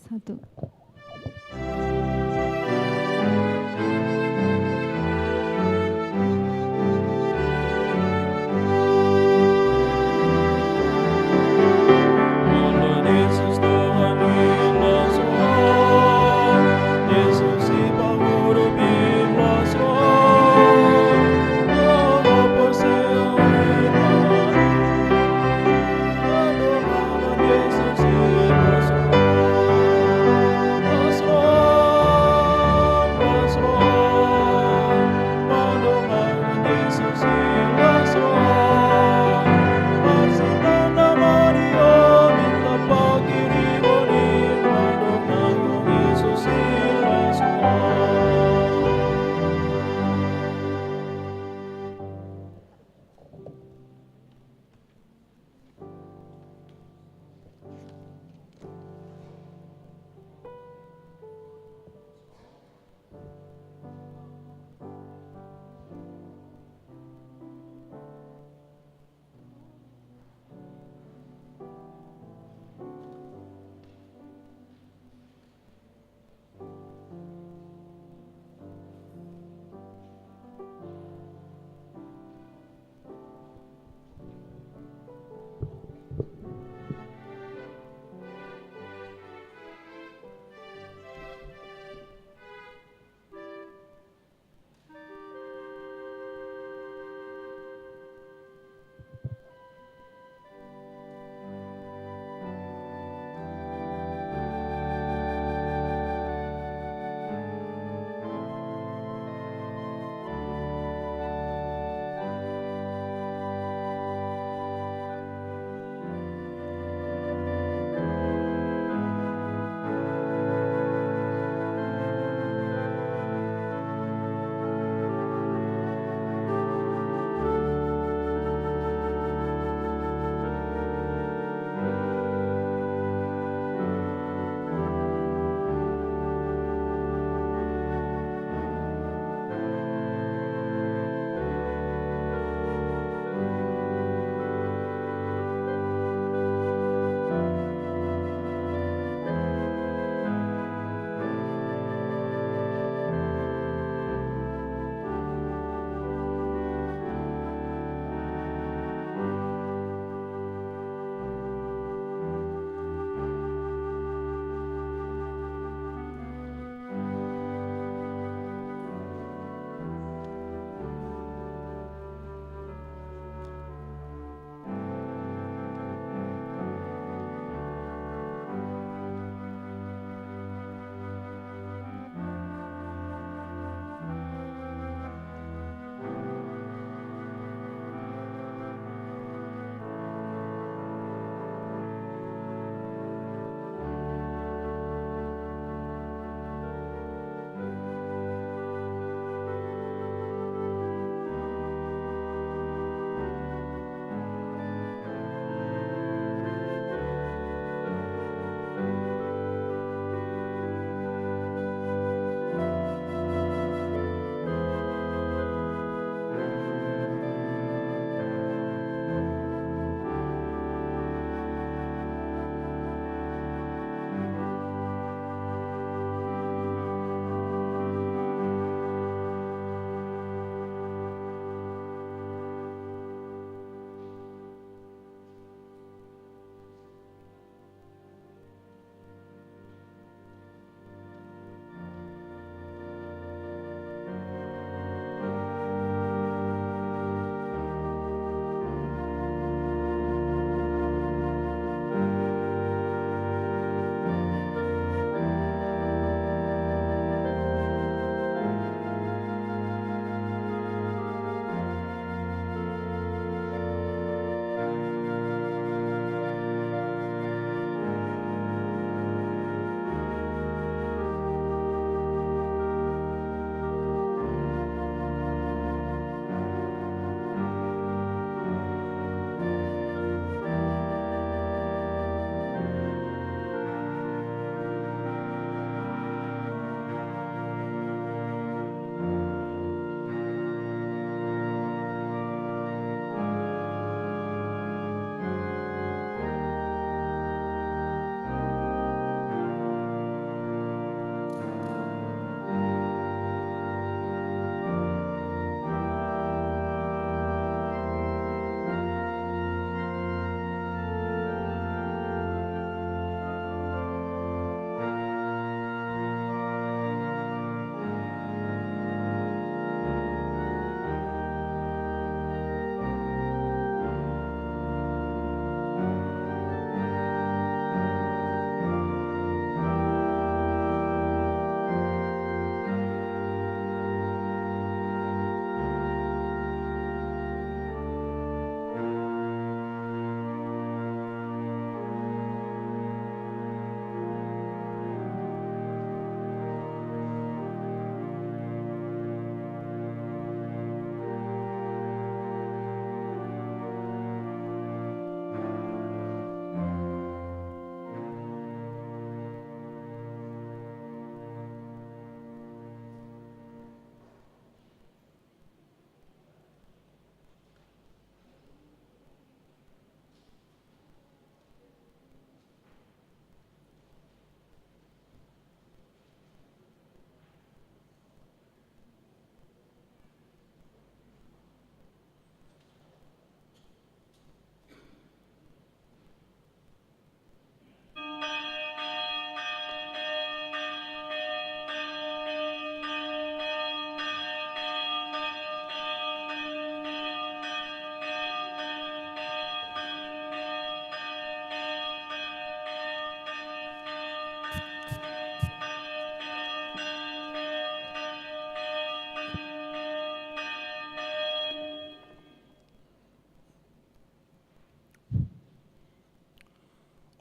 Satu. Lord Yesus Tuhan imbas Yesus ipanguru imbas apa seiman Yesus imbas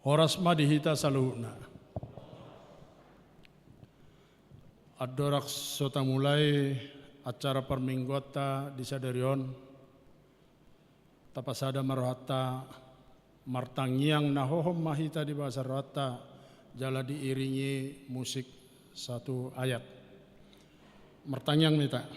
Horas madihita saluhna. Adorak sota mulai acara permingguata di Sadarion. Tapasada marohata martangiang nahohom mahita di bahasa rohata jala diiringi musik satu ayat. Martangiang mita.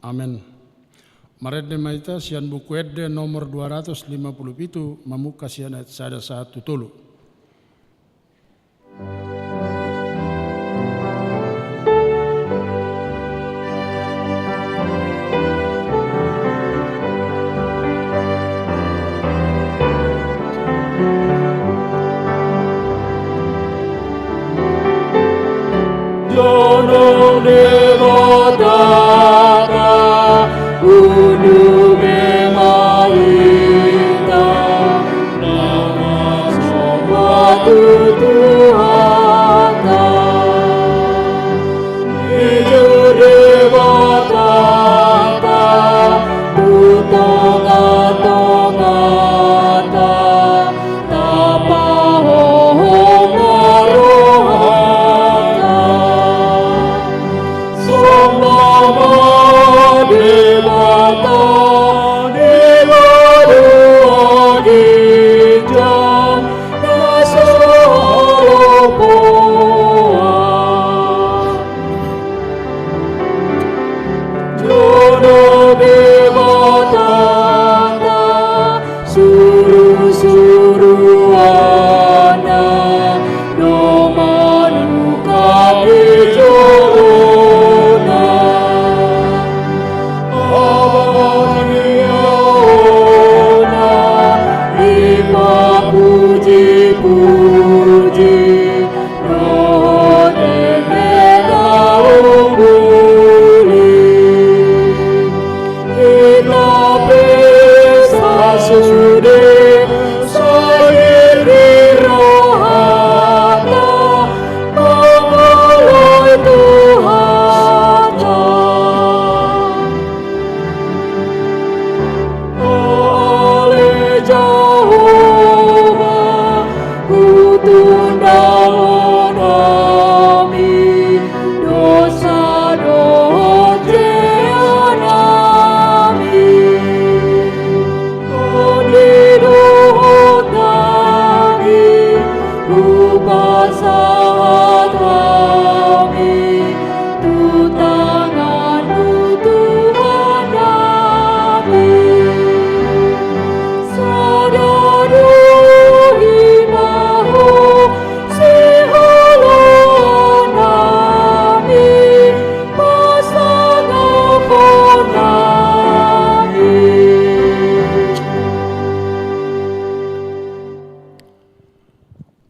Amin. Maredde maita sian buku edde nomor 257 mamuka sian ayat sada satu tulu. Jono devota Unu Maita Nama Sombatu Tuhata Iju Devata Tutonga-tongata Tapahohongarohata Sombama Devata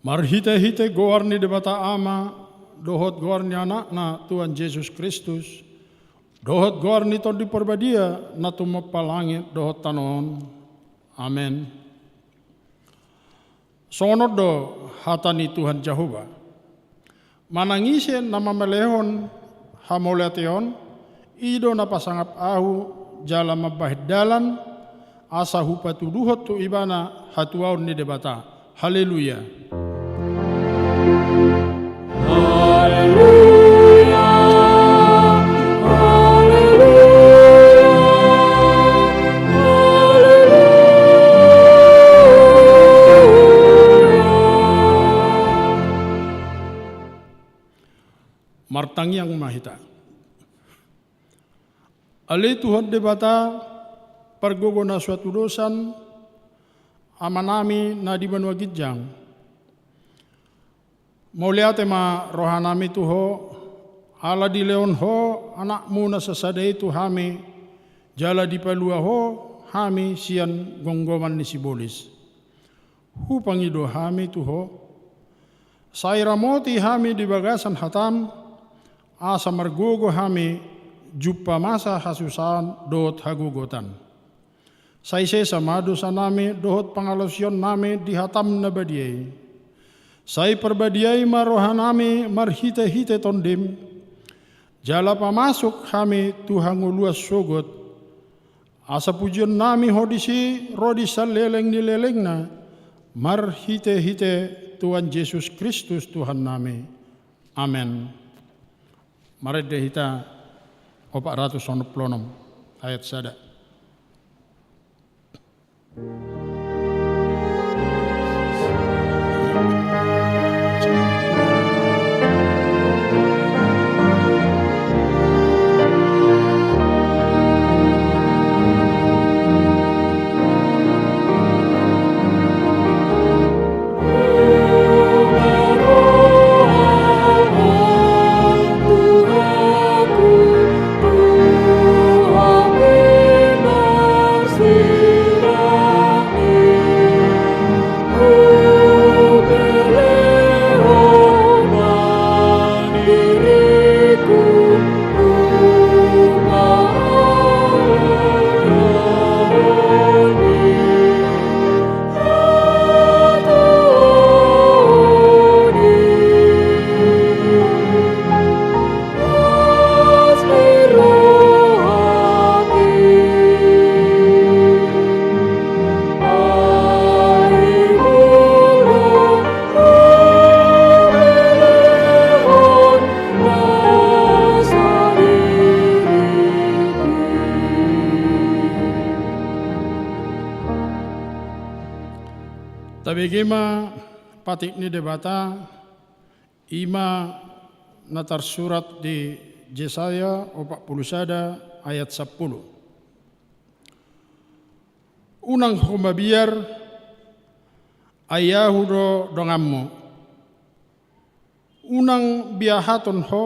Marhite-hite goarni debata ama, dohot goarni anakna Tuhan Yesus Kristus, dohot goarni ton di perbadia, na tumapa langit dohot tanon. Amen. Sonodo hatani Tuhan Jehovah, manangisen nama melehon hamoletion, ido na pasangap ahu jala mabahid dalan, asa hupatu duhot tu ibana hatuaun ni debata. Haleluya. Haleluya, haleluya, haleluya. martangiang mahita. Ali Tuhan debata pergogo na suatu dosan amanami na di banua gijang. Mauliate ma rohanami tuho ala di leon ho anakmu na sasadai tu hami jala di palua ho hami sian gonggoman ni sibolis. Hu pangido hami tuho sairamoti hami di bagasan hatam asa margogo hami jumpa masa hasusan dohot hagugotan. Sai samado sa nami dohot pangalosyon nami di hatam na badiyay. Sai perbadiyay marohan nami marhite-hite tondim. Jala pamasok kami Tuhan uluas sogot. Asa pujian nami hodisi rodi sa leleng ni leleng na marhite-hite Tuhan Yesus Kristus Tuhan nami. Amen. Mari kita 466 ayat sada. Tabigima patik ni debata ima natar surat di Yesaya 40 ayat 10. Unang humabiar ayahu do dongammu. Unang biahaton ho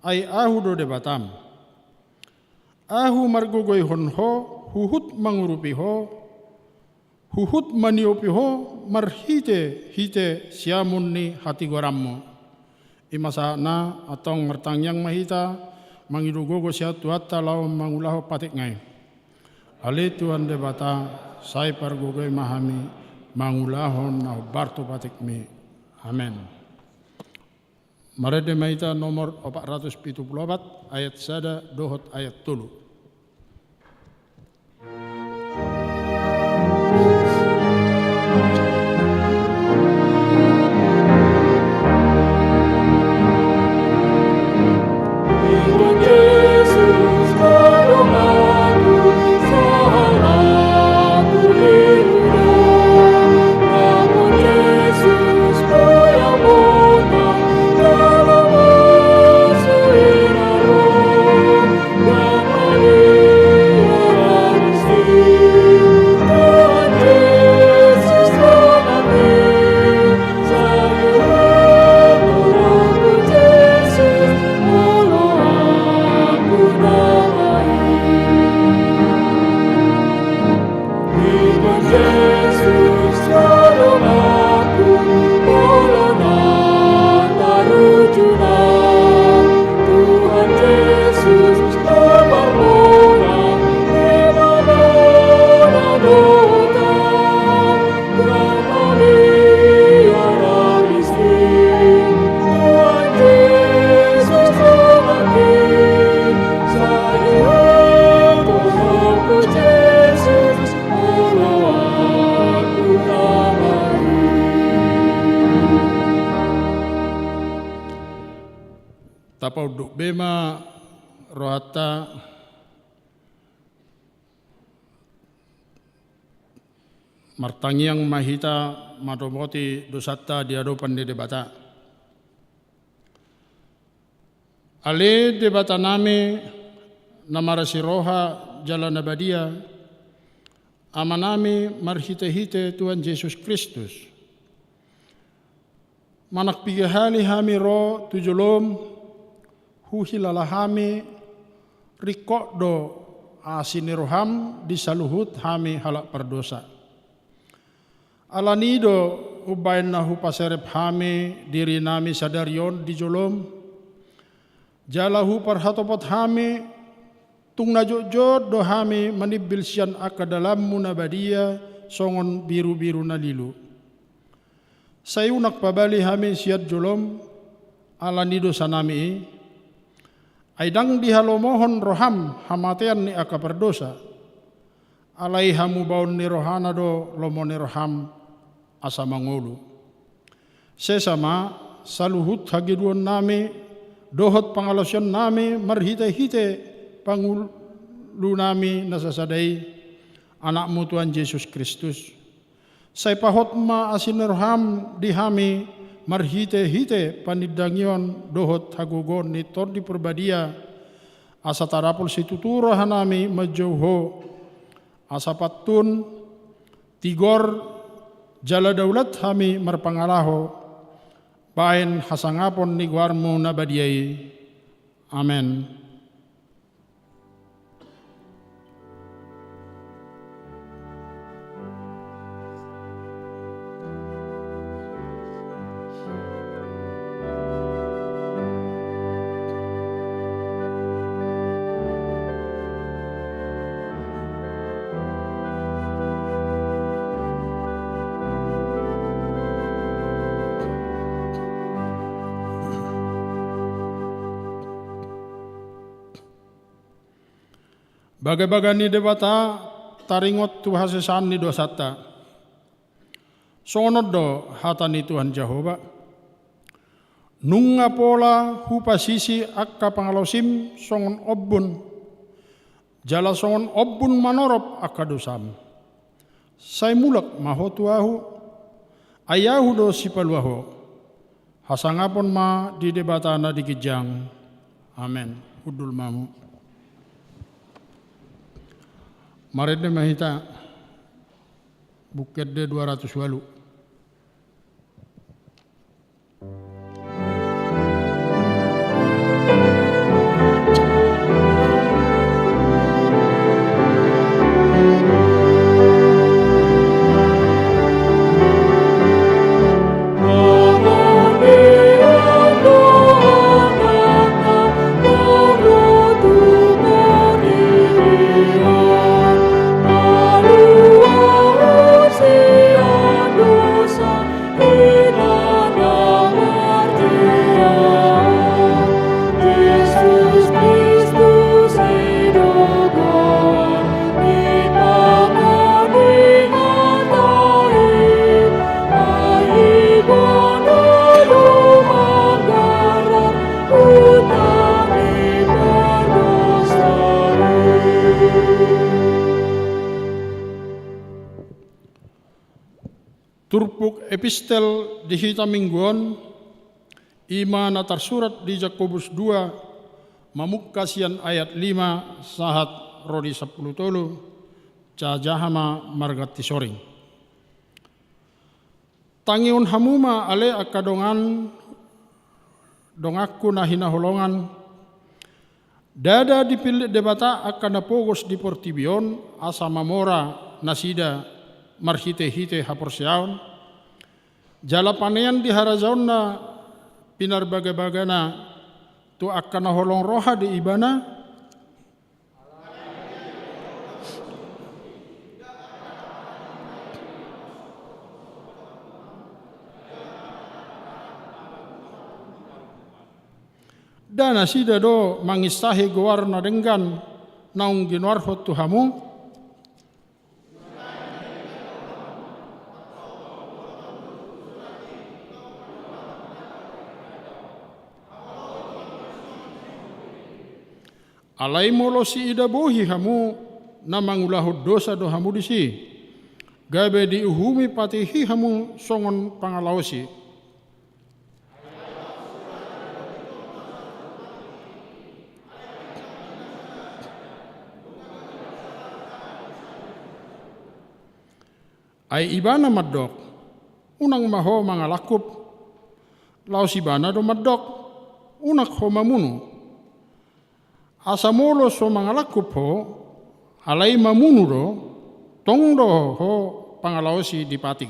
ay ahu do debatam. Ahu margogoy hon ho huhut mangurupi ho. Huhut maniopi ho marhite hite siamun ni hati gorammo. Imasa na atong martangyang mahita mangidugogo siya tuata lau mangulaho patik ngay. Ali Tuhan debata say pargogoy mahami mangulahon na barto patik mi. Amen. Marede mahita nomor 474 ayat sada dohot ayat 3. Tapau duk bema rohata martangiang mahita madomoti dosata diadopan di debata. Ale debata name namara siroha jalan abadia amanami marhite-hite Tuhan Yesus Kristus. Manak pigahali hami ro tujulom huhilalahami rikok do asiniroham disaluhut hami halak perdosa. Alanido ubain nahu paserep hami diri nami sadarion di jolom jalahu parhatopot hami tung najojod do hami manibil sian akadalam munabadia songon biru-biru nalilu. Sayunak pabali hami siat jolom alanido sanami aidang dihalomohon roham hamatean ni aka perdosa alai hamu baun ni rohana do lomoni roham asa mangulu. Sesama saluhut hagiduan nami dohot pangalosyon nami marhite-hite pangulu nami nasasadai anakmu Tuhan Yesus Kristus. Say pahot ma asinirham dihami marhite-hite panidangyon dohot hagugon ni tordi perbadia asa tarapul situturo hanami majauho asa patun tigor jala daulat hami marpangalaho bain hasangapon ni guarmu nabadiai. Amen. Bagai-bagai ni debata taringot Tuhan sesan ni dosata. Sonod do hata ni Tuhan Jehovah. Nunga pola hupa sisi akka pangalosim songon obbun. Jala songon obbun manorop akka dosam. Say mulak maho tuahu. Ayahu do sipaluaho. Hasangapon ma di debata na dikijang. Amen. Hudul mamu. Marede mahita bukit de 200 walu. Turpuk epistel di hita mingguan ima na tersurat di Jakobus 2 mamukasian ayat 5 sahat rodi 10 tolu cajahama margati soring. Tangiun hamuma ale akadongan dongaku nahina holongan dada dipilih debata akan napogos di portibion asa mamora nasida marhite-hite haporsiaon jala panean di harazaonna pinar baga-bagana tu akan holong roha di ibana dana sida do mangistahi gowarna denggan naung ginuarhot tuhamu alai molo si ida bohi hamu na mangulahud dosa do hamu disi gabe diuhumi patihi hamu songon pangalawsi Ai ibana maddok, unang maho mangalakup, lau sibana do maddok, unak ho mamunu. Asa molo so mangalakup ho, alai mamunu do, tong do ho pangalausi dipatik.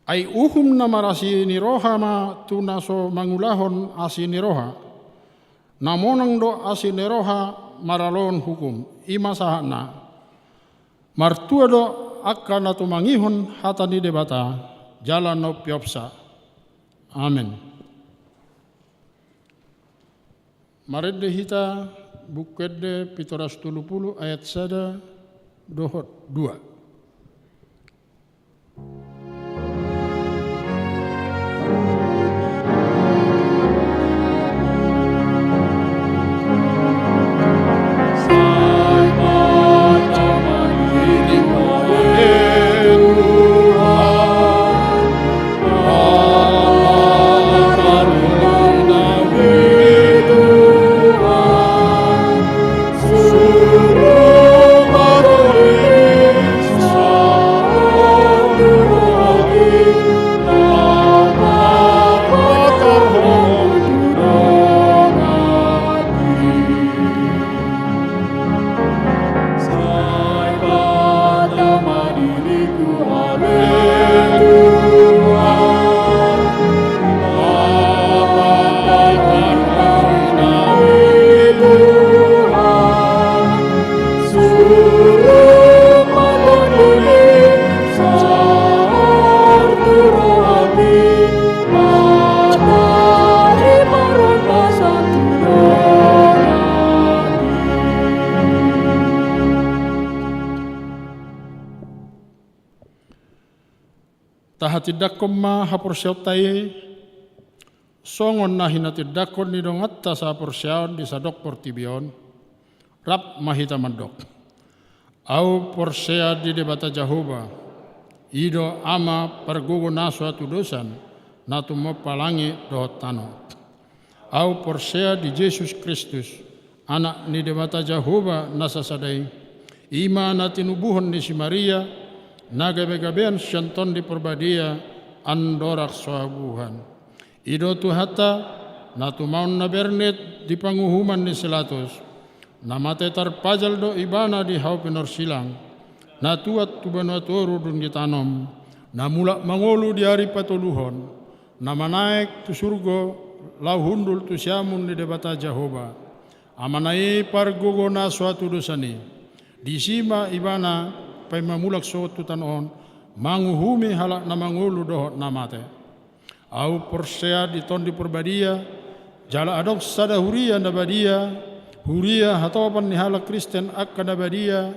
Ai uhum na marasi ni roha ma tuna so mangulahon asi ni roha. Namonang do asi ni roha maralon hukum ima sahana. Martua do akka na tumangihon hata ni debata jalan no piopsa. Amen. Maredde hita bukedde 730 ayat 1 dohot 2. Tahatidakom ma hapursiaw tayo, songon na hinatidakon ni dong atta sa hapursiaw di sadok portibion, rap mahita mandok. Au porsea di debata Jehova, ido ama pergugo na suatu dosan, na tumopalangi dohot tano. Au porsea di Yesus Kristus, anak ni debata Jehova nasasadai, ima na tinubuhon ni si Maria, nagabe-gabean syanton di perbadia andorak soabuhan. Ido tu hata na tumaun na bernet di panguhuman ni selatus. Namate tarpajal do ibana di hau penor silang. Na tuat tu banuatoru dun ditanom. Na mulak mangolu di hari patuluhon. Na manaik tu surgo lau hundul tu siamun di debata Jehova. Amanai pargogo na suatu dosani. Disima ibana pai mamulak suatu tanon manguhumi halak na mangulu dohot namate. Au porsea di ton di perbadia jala adok sada huria na badia huria hatopan ni halak Kristen akka na badia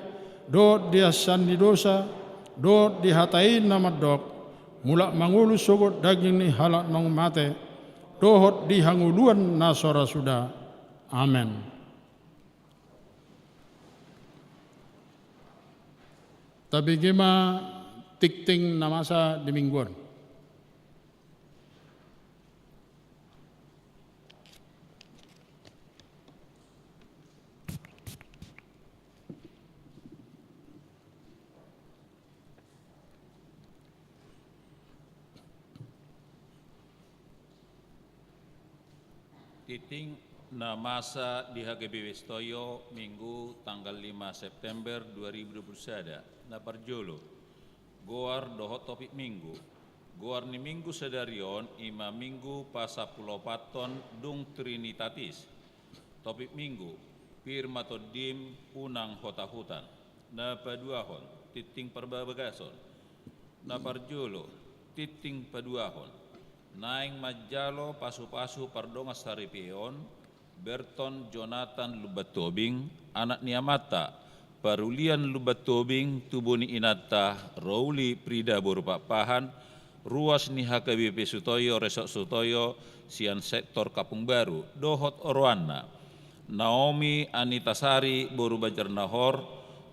do dia sandi dosa do di hatain na madok mulak mangulu sogot daging ni halak nong mate dohot di hanguluan na sora suda. Amen. Tapi gima tikting na masa di mingguan. Titing na masa di HGB Westoyo Minggu tanggal 5 September 2021 na parjolo goar dohot topik minggu goar ni minggu sedarion ima minggu pasapulo paton dung trinitatis topik minggu firma todim unang hotahutan na paduahon titing perbabagason na parjolo titing paduahon naing majalo pasu-pasu pardonga saripion Berton Jonathan Lubatobing anak niamata Parulian Lubatobing tubuni inata Rauli Prida Borupapahan ruas ni HKBP Sutoyo Resok Sutoyo sian sektor Kapung Baru dohot Orwana Naomi Anitasari Boru Bajernahor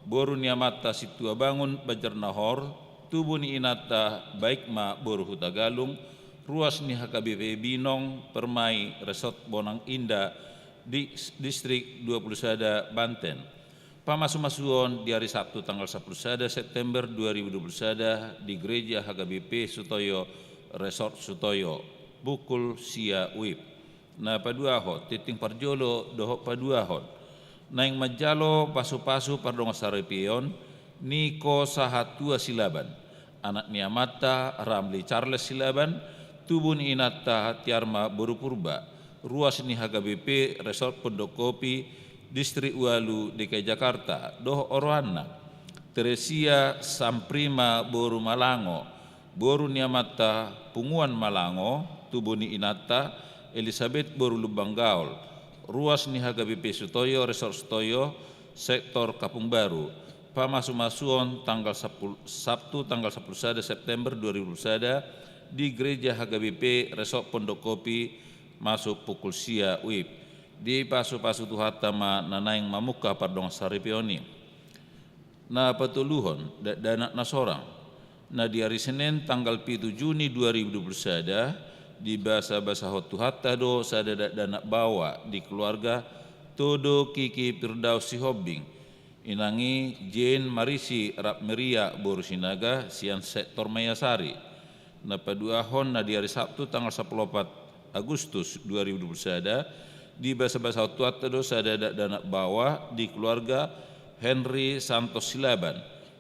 Boru niamata Situa Bangun Bajernahor tubuni inata Baikma Boru Hutagalung ruas ni HKBP Binong Permai Resort Bonang Indah di distrik 21 Banten. Pamasu-masuon di hari Sabtu tanggal 11 September 2021 di Gereja HKBP Sutoyo Resort Sutoyo Bukul Sia Uip. Na paduahon titing parjolo doho paduahon. Naing majalo pasu-pasu pardonga sarepion Niko Sahatua Silaban. Anak Niamata Ramli Charles Silaban. Tubun Inata Tiarma Borupurba. Ruas ni HKBP Resort Pondok Kopi Distrik Walu DKI Jakarta doho Oroana Teresia Samprima Boru Malango Boru Niamata Punguan Malango Tubuni Inata Elizabeth Boru Lubang Gaul ruas ni HKBP Sutoyo Resort Sutoyo sektor Kapung Baru pamasu-masuon tanggal Sabtu tanggal 11 September 2021 di Gereja HKBP Resort Pondok Kopi masuk pukul sia uip di pasu-pasu tuhatama nanaing mamuka pardong saripioni na patuluhon dana nasorang na di hari Senin tanggal 7 Juni 2021 di bahasa hot tuhatta do sadada dana bawa di keluarga todo Kiki Firdausi Hobbing inangi Jane Marisi Rap Meria Borusinaga sian sektor Mayasari na paduahon na di hari Sabtu tanggal 14 Agustus 2021 di bahasa tuat do sadada dana bawa di keluarga Henry Santos Silaban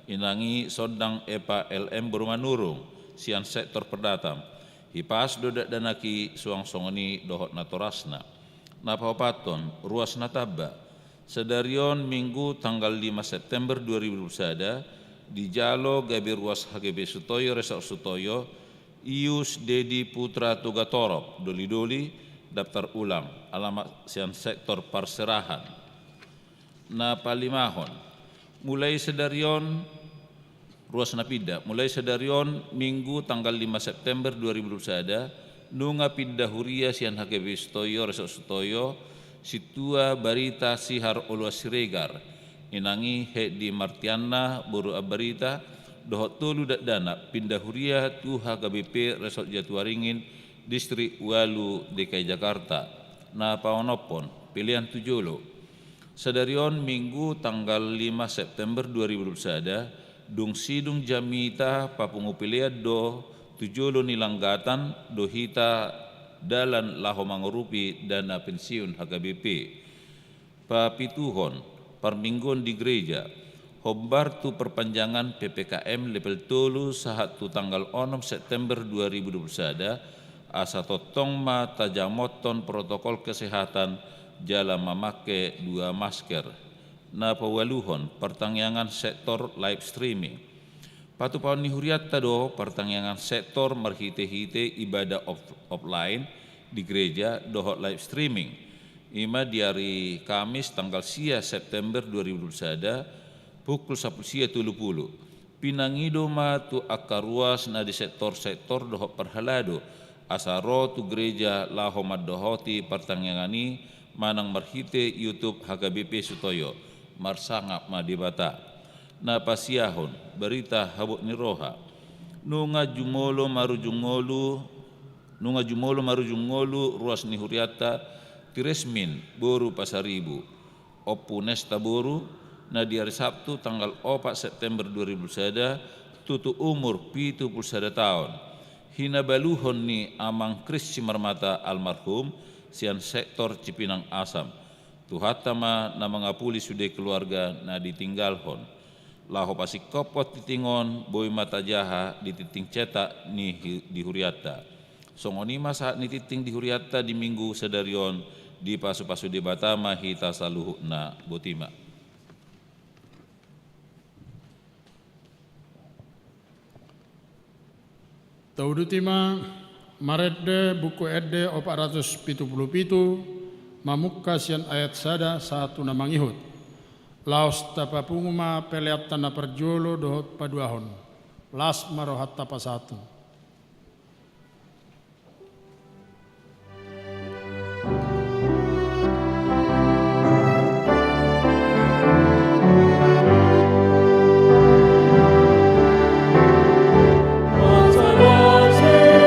inangi Sodang Epa LM Berumanurung sian sektor Perdatam hipas do danaki suang songoni dohot natorasna napapaton ruas nataba sedarion Minggu tanggal 5 September 2021 di Jalo Gabi ruas HGB Sutoyo Resort Sutoyo Ius Dedi Putra Tugatorop Doli-Doli daftar ulang alamat sian sektor Parserahan na palimahon mulai sedarion ruas napida mulai sedarion Minggu tanggal 5 September 2021 nunga pindah huria sian HGB Sutoyo Resort Sutoyo situa barita sihar olua siregar inangi di Martiana Boru Abarita dohot tolu dana pindah huria tu HKBP Resort Jatuaringin Distrik Walu DKI Jakarta na paonopon pilihan tujolo sedarion Minggu tanggal 5 September 2021 dung sidung jamita papungu pilihan do tujolo nilanggatan dohita dalan laho mangurupi dana pensiun HKBP papituhon parminggon di gereja Hobbar tu perpanjangan PPKM level tolu sahat tu tanggal 6 September 2021 asa totong ma tajamoton protokol kesehatan jala memake 2 masker na pawaluhon pertangyangan sektor live streaming patu paun ni huriat tado pertangyangan sektor merhite-hite ibadah offline di gereja dohot live streaming ima di hari Kamis tanggal sia September 2021 pukul 10 sia 30 pinangido ma tu akaruas na di sektor-sektor dohot perhalado asaro tu gereja laho maddohoti pertangyangani manang marhite YouTube HKBP Sutoyo marsangap madibata na pasiahon berita habuk niroha nunga jumolo marujungolu ruas ni huriata tiresmin boru pasaribu opu nesta boru na di hari Sabtu tanggal 4 September 2021 tutu umur 71 tahun hinabaluhon ni amang Kris Cimarmata almarhum sian sektor Cipinang Asam tuhatama na mangapuli sude keluarga na ditinggalhon laho pasik kopot titingon boy mata jaha dititing cetak ni di huriata songonima saat ni titing di huriata di minggu sedarion di pasu-pasu di Batama hita saluhu na botima. Taudutima maredde buku edde 477 mamukka sian ayat sada satu namangihut laos tapapunguma peleat tanah perjolo dohot paduahon las marohat tapa satu. Masalasi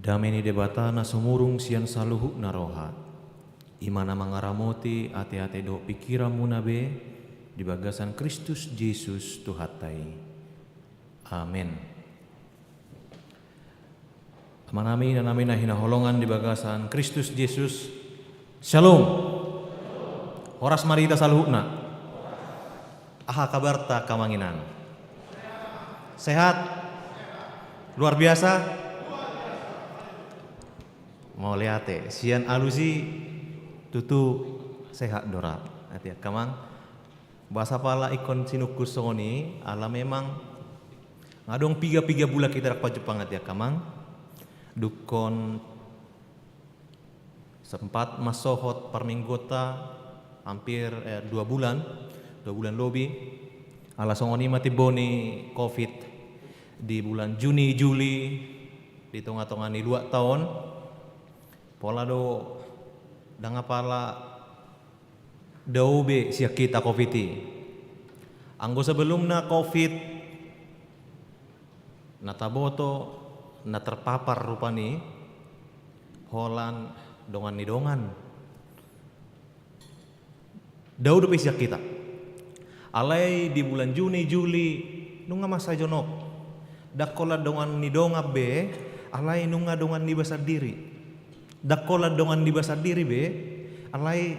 Kami ni debata na sumurung sian saluhu na roha. Imana mangaramoti ate-ate do pikiran munabe di bagasan Kristus Yesus Tuhatai. Amin. Amanami na namin na hinaholongan di bagasan Kristus Yesus. Shalom. Horas marita saluhu na. Aha kabarta kamanginan. Sehat? Luar biasa? Mau lihat sian alusi tutu sehat dora. Hati kamang bahasa pala ikon sinukus songoni ala memang ngadong piga bulan kita rak Jepang hati kamang dukon sempat masohot perminggota hampir 2 bulan lebih ala songoni mati boni COVID di bulan Juni Juli di tengah-tengah ni 2 tahun pola do danga pala daube siya kita COVID anggo sebelum na COVID nataboto na terpapar rupani holan dongan ni dongan daudo pe siya kita alai di bulan Juni Juli nunga masa jonok dakola dongan ni donga be alai nunga dongan ni basar diri dakola dongan di basar diri be alai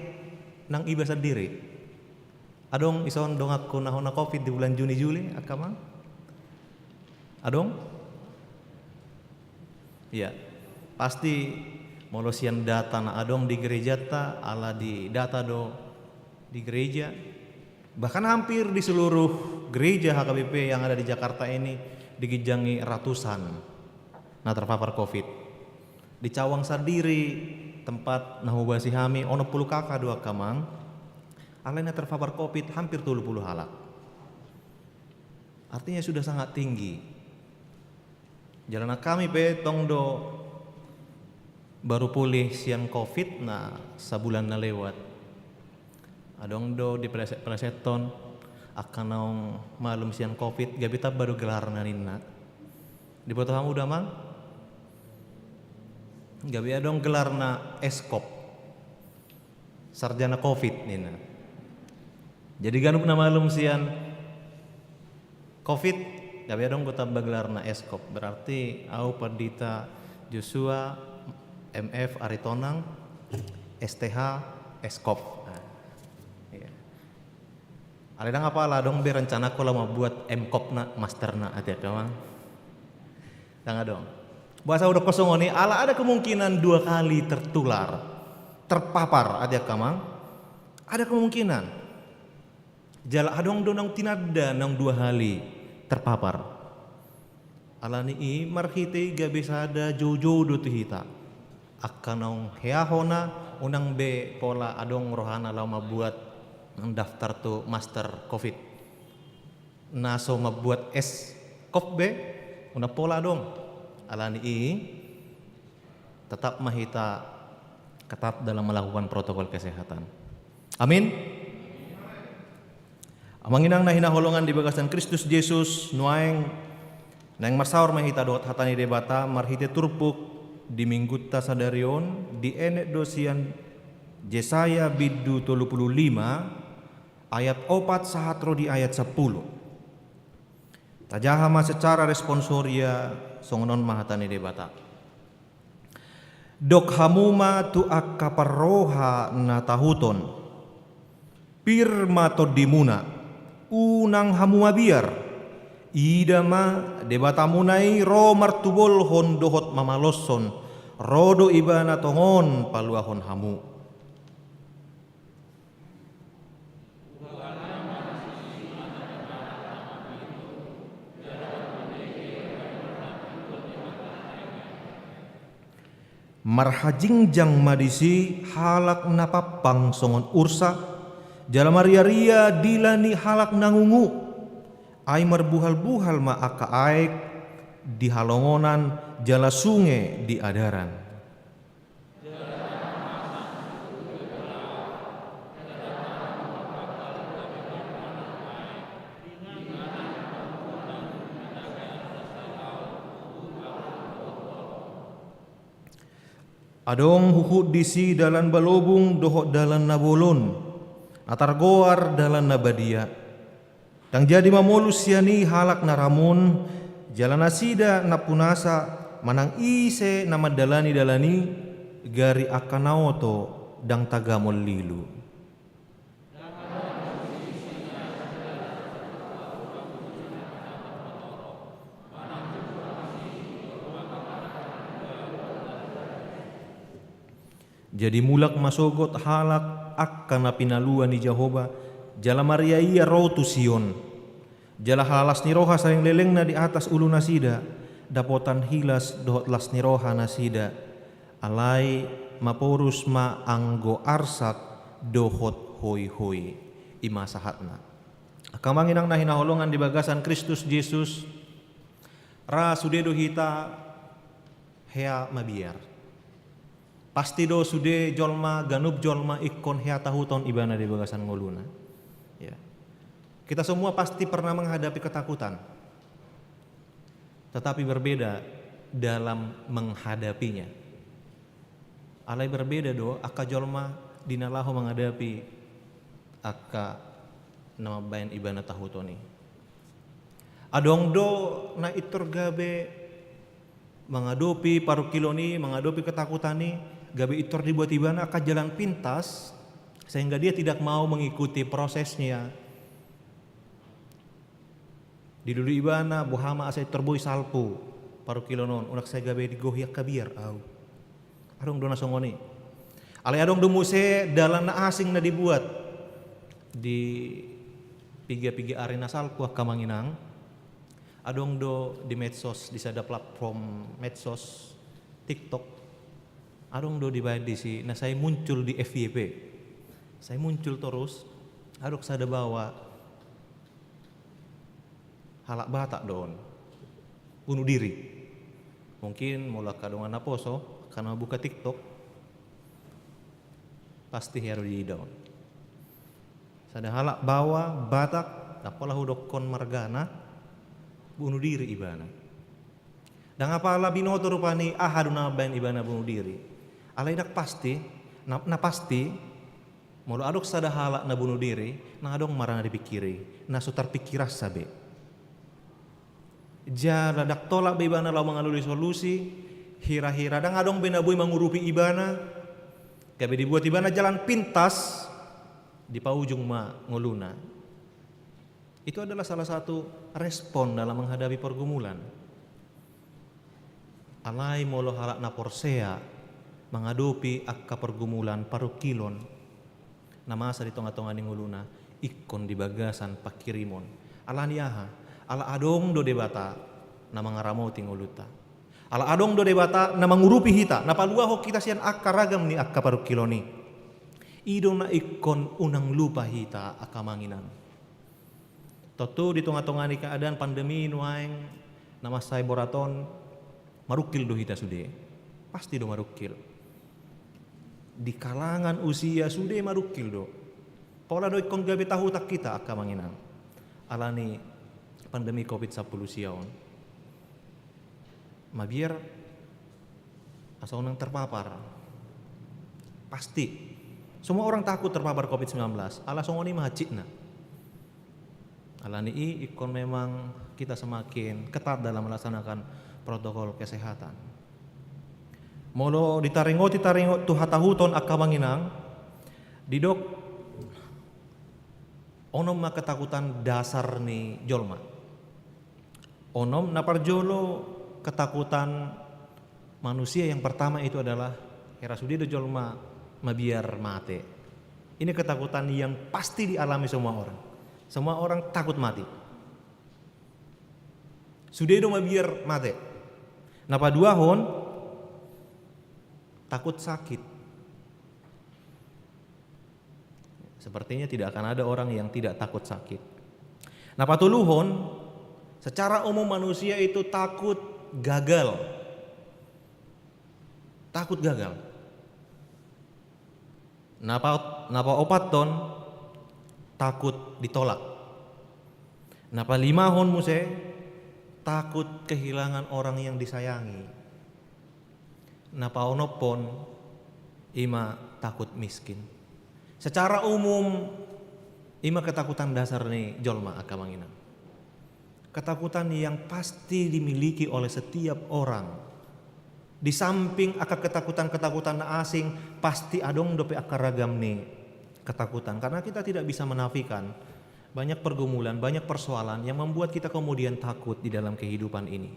nang ibasar diri adong ison dongak ko nahona COVID di bulan Juni Juli akama adong ya pasti molosian data na adong di gereja ta ala di data do di gereja bahkan hampir di seluruh gereja HKBP yang ada di Jakarta ini digijangi ratusan na terpapar COVID. Di Cawang Sardiri tempat nahubasi hami ono 10 kakak 2 kamang alainya terpapar COVID hampir 30 halak. Artinya sudah sangat tinggi. Jalan kami pe tongdo baru pulih sian COVID na sabulan na lewat. Adong do di preseton akan naong malum sian COVID gabita baru gelar naninna. Di foto kamu udah mang? Gabi adong gelarna eskop sarjana COVID nina. Jadi ganup na malum sian COVID gabi adong kota gelarna eskop berarti au Pardita Joshua MF Aritonang STH eskop. Iya. Aledang apa lah dong berencana ko lama buat MKOP na master na hati kamang. Tangga dong. Bahasa udah kosong ini ala ada kemungkinan 2 kali terpapar ada kamang ada kemungkinan jala adong donang tinada nang 2 kali terpapar ala ni marhite gabe sada jojo do tuhita akanong heahona unang be pola adong rohana lama buat nang daftar tu master COVID naso mabuat es kop be una pola dong alani tetap mahita ketat dalam melakukan protokol kesehatan. Amin. Amanginang na hinaholongan di bagasan Kristus Yesus nuaeng nang marsaur mahita dot hatani debata marhite turpuk di minggut ta sadarion di enek dosian Yesaya biddu 35 ayat 4 sahatro di ayat 10. Tajahama secara responsoria songonon mahatani debata. Dok hamuma tu akaparoha na tahuton. Pirma to dimuna. Unang hamuma biar. Idama debata munai ro martubol hon dohot mamalosson. Rodo ibana tongon paluahon hamu. Marhajingjang madisi halak napapang songon ursa jala maria-ria dilani halak nangungu ay marbuhal-buhal ma aka aek di halongonan jala sungai di adaran Adong huhut disi dalan balobung dohot dalan nabolon. Atar goar dalan nabadia. Tang jadi mamolus yani halak naramon. Jalan asida napunasa manang ise nama dalani gari akanaoto dang tagamol lilu. Jadi mulak masogot halak akan pinaluan ni Jehovah jala Maria ia rotu Sion jala halas ni roha saling leleng na di atas ulu nasida dapotan hilas dohot las ni roha nasida alai maporus ma anggo arsat dohot hoi hoi ima sahatna akamangin ang nahinaholongan di bagasan Kristus Yesus ra sudedo hita hea mabiar. Pasti do sude jolma ganub jolma ikon hea tahuton ibana di bagasan ngoluna. Ya. Kita semua pasti pernah menghadapi ketakutan. Tetapi berbeda dalam menghadapinya. Alai berbeda do aka jolma dinalaho menghadapi aka nama bayan ibana tahutoni. Adong do na itur gabe menghadapi paru kiloni, menghadapi ketakutan ni gabe itor dibuat ibana akan jalan pintas sehingga dia tidak mau mengikuti prosesnya. Di dulu ibana buhama asai terboi salpu paru kilonon unak saya gabe digohyak kabiar au. Adong dona songoni. Ale adong do muse dalan na asing na dibuat di piga-piga arena salpu akamanginang. Adong do di medsos di sada platform medsos TikTok. Adong do dibayar di si, nah saya muncul di FYP, saya muncul terus, adok sada bawa halak batak don, bunuh diri, mungkin mulak kadongan naposo karena buka TikTok, pasti harus di down. Sada halak bawa batak, apalah hudok kon margana, bunuh diri ibana. Dan apalah binoto rupani ahaduna bayan ibana bunuh diri. Alai dak pasti, na pasti, mulu adok sada halak na bunuh diri, na adong marana dipikiri, na sutar pikiras sabe. Jala dak tolak ibana lau mengalui solusi, hira-hira dang adong benabui mengurupi ibana, kabe dibuat ibana jalan pintas, di paujung ma ngoluna. Itu adalah salah satu respon dalam menghadapi pergumulan. Alai molo halak na porsea, menghadapi akka pergumulan paru kilon nama asa di tonga-tonga ni nguluna ikon di bagasan pakirimon ala niaha ala adong do debata na mangaramoti nguluta ala adong do debata na mangurupi hita na palua ho kita sian akka ragam ni akka paru kiloni idong na ikon unang lupa hita akka manginan toto di tonga-tonga ni keadaan pandemi nuaeng nama sai boraton marukil do hita sude pasti do marukil di kalangan usia sudah marukil do. Pola do ikon gabe tahu tak kita akka manginang. Alani pandemi COVID-10 siaon. Mabiar asa unang terpapar. Pasti. Semua orang takut terpapar COVID-19. Ala songoni mahacitna. Alani ikon memang kita semakin ketat dalam melaksanakan protokol kesehatan. Molo ditaringot tu hatahuton akka manginang didok onom ma ketakutan dasar ni jolma onom na parjolo ketakutan manusia yang pertama itu adalah herasudido jolma mabiar mate ini ketakutan yang pasti dialami semua orang takut mati sudedo mabiar mate napa dua hon takut sakit. Sepertinya tidak akan ada orang yang tidak takut sakit. Nah patuluhon, secara umum manusia itu takut gagal. Takut gagal. Napa opat ton takut ditolak. Napa limahon muse takut kehilangan orang yang disayangi. Napa onopon ima takut miskin. Secara umum ima ketakutan dasar nih jolma akamanginang. Ketakutan yang pasti dimiliki oleh setiap orang. Di samping aka ketakutan-ketakutan asing, pasti adong dope aka ragam nih ketakutan. Karena kita tidak bisa menafikan banyak pergumulan, banyak persoalan yang membuat kita kemudian takut di dalam kehidupan ini.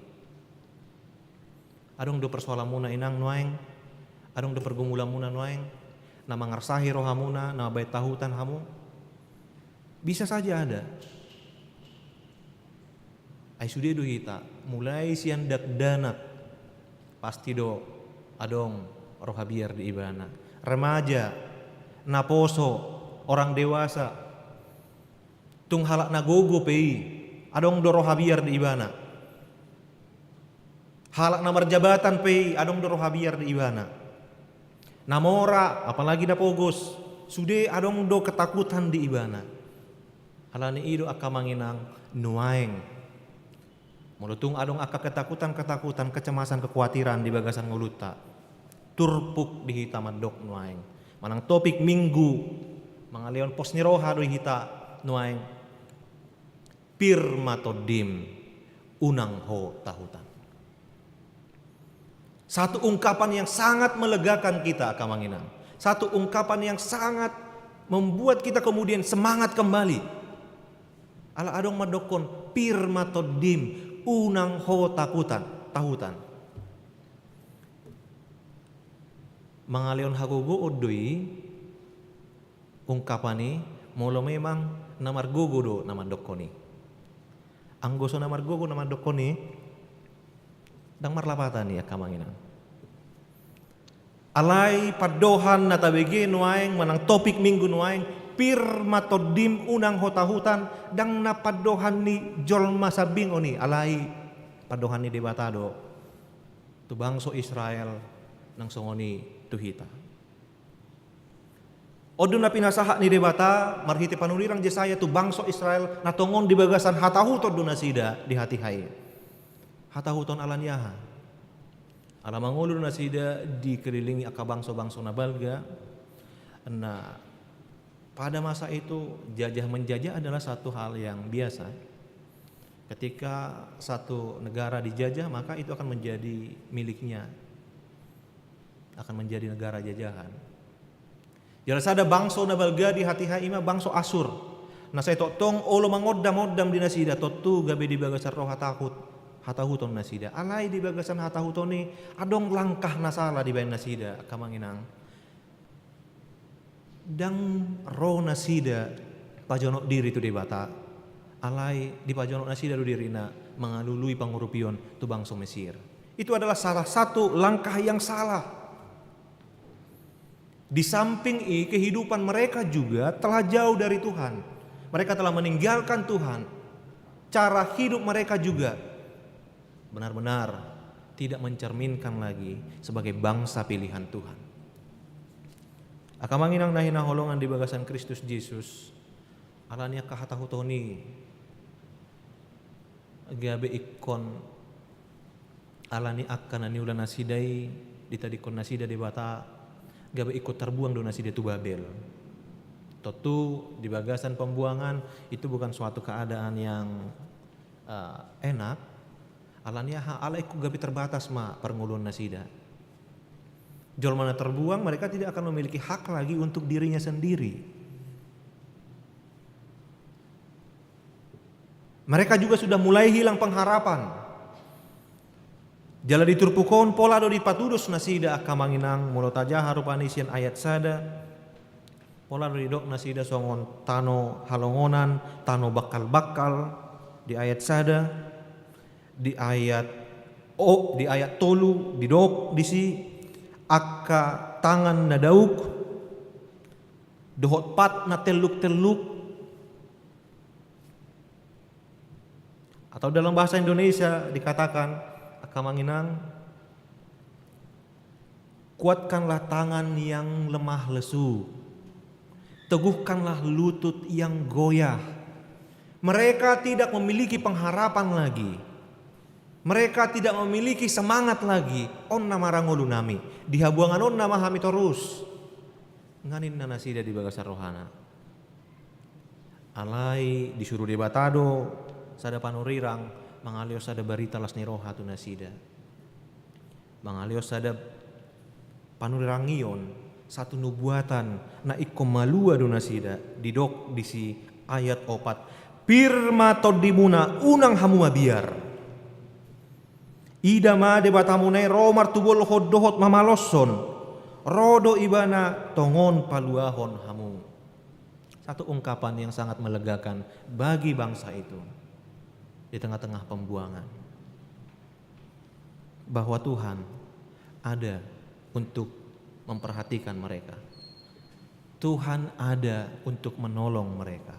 Adong do persoalan muna inang nuaeng, adong do pergumulan muna nuaeng, nama ngarsahi rohamuna, nama bait tahutan hamu. Bisa saja ada. Ai sudah do hita mulai sian danak pasti do adong rohabiar di ibana. Remaja, naposo, orang dewasa, tung halak nagogo pei, adong do rohabiar di ibana. Halak namar jabatan pei, adong do rohabiar di ibana. Namora, apalagi da pogos, sudah adong do ketakutan di ibana. Halani ido akamanginang nuaeng. Mulutung adong aka ketakutan, kecemasan, kekhawatiran di bagasan nguluta. Turpuk di hita madok nuaeng. Manang topik minggu mangaleon pos niroha do hita nuaeng. Pirmatodim unang ho tahutan. Satu ungkapan yang sangat melegakan kita akamanginang. Satu ungkapan yang sangat membuat kita kemudian semangat kembali. Ala adong madokon pirmatodim unang ho tahutan. Mangaleon hagogo odoi ungkapani molo memang namar gogo do nama dokoni. Anggoso namar gogo nama dokoni dang marlapatan ya kamanginang. Alai padohan natabege nuaeng manang topik minggu nuaeng pirmatodim unang hotahutan dang napadohan ni jolma sabing oni alai padohan ni debatado tu bangso Israel nang songoni tuhita. Odo na pinasaha ni debata marhiti panulirang Jesaya tu bangso Israel natongon di bagasan hatahuton do nasida di hati hai. Hatahuton alaniaha. Ala mangulu nasida dikelilingi aka bangso-bangso nabalga. Nah, pada masa itu jajah menjajah adalah satu hal yang biasa. Ketika satu negara dijajah maka itu akan menjadi miliknya. Akan menjadi negara jajahan. Jelas ada bangso nabalga di hati haima bangso Asur. Nah saya tong olo mangodam-odam di nasida totu gabe di bagasan roh hatahuton nasida. Alai di bagasan hatahuton ni adong langkah nasala di bayan nasida kamanginang. Dang roh nasida pajonok diri tu debata. Alai di pajonok nasida du dirina mengalului pangurupion tu bangso Mesir. Itu adalah salah satu langkah yang salah. Di samping kehidupan mereka juga telah jauh dari Tuhan. Mereka telah meninggalkan Tuhan. Cara hidup mereka juga benar-benar tidak mencerminkan lagi sebagai bangsa pilihan Tuhan. Akamanginang nahina holongan di bagasan Kristus Yesus alania kahatahutoni gabe ikon alani akan niulan nasidai ditadikon nasida debata gabe ikut terbuang do nasida tu Babel. Tentu di bagasan pembuangan itu bukan suatu keadaan yang enak. Alania alaiku gabi terbatas ma perngulun nasida. Jol mana terbuang mereka tidak akan memiliki hak lagi untuk dirinya sendiri. Mereka juga sudah mulai hilang pengharapan. Jala diturpukon pola do dipatudos nasida akamanginang mulotaja harupanisian ayat sada. Pola do didok nasida songon tano halongonan, tano bakal-bakal di ayat sada. Di ayat tolu didok disi aka tangan na dauk dohot pat na teluk atau dalam bahasa Indonesia dikatakan akamanginang kuatkanlah tangan yang lemah lesu, teguhkanlah lutut yang goyah. Mereka tidak memiliki pengharapan lagi. Mereka tidak memiliki semangat lagi. On nama rangolu nami. Dihabuangan on nama hami terus. Nganin nana sida di bagasar rohana. Alai disuruh debatado. Sada panurirang. Mangalios sada barita las ni roha tu nasida. Mangalios sada panurirangion. Satu nubuatan. Na ikomalua do nasida. Didok disi ayat 4. Pirma todimuna unang hamua biar. Ida ma debatamunai romar tubol hodohot mamalosson. Rodo ibana tongon paluahon hamu. Satu ungkapan yang sangat melegakan bagi bangsa itu. Di tengah-tengah pembuangan. Bahwa Tuhan ada untuk memperhatikan mereka. Tuhan ada untuk menolong mereka.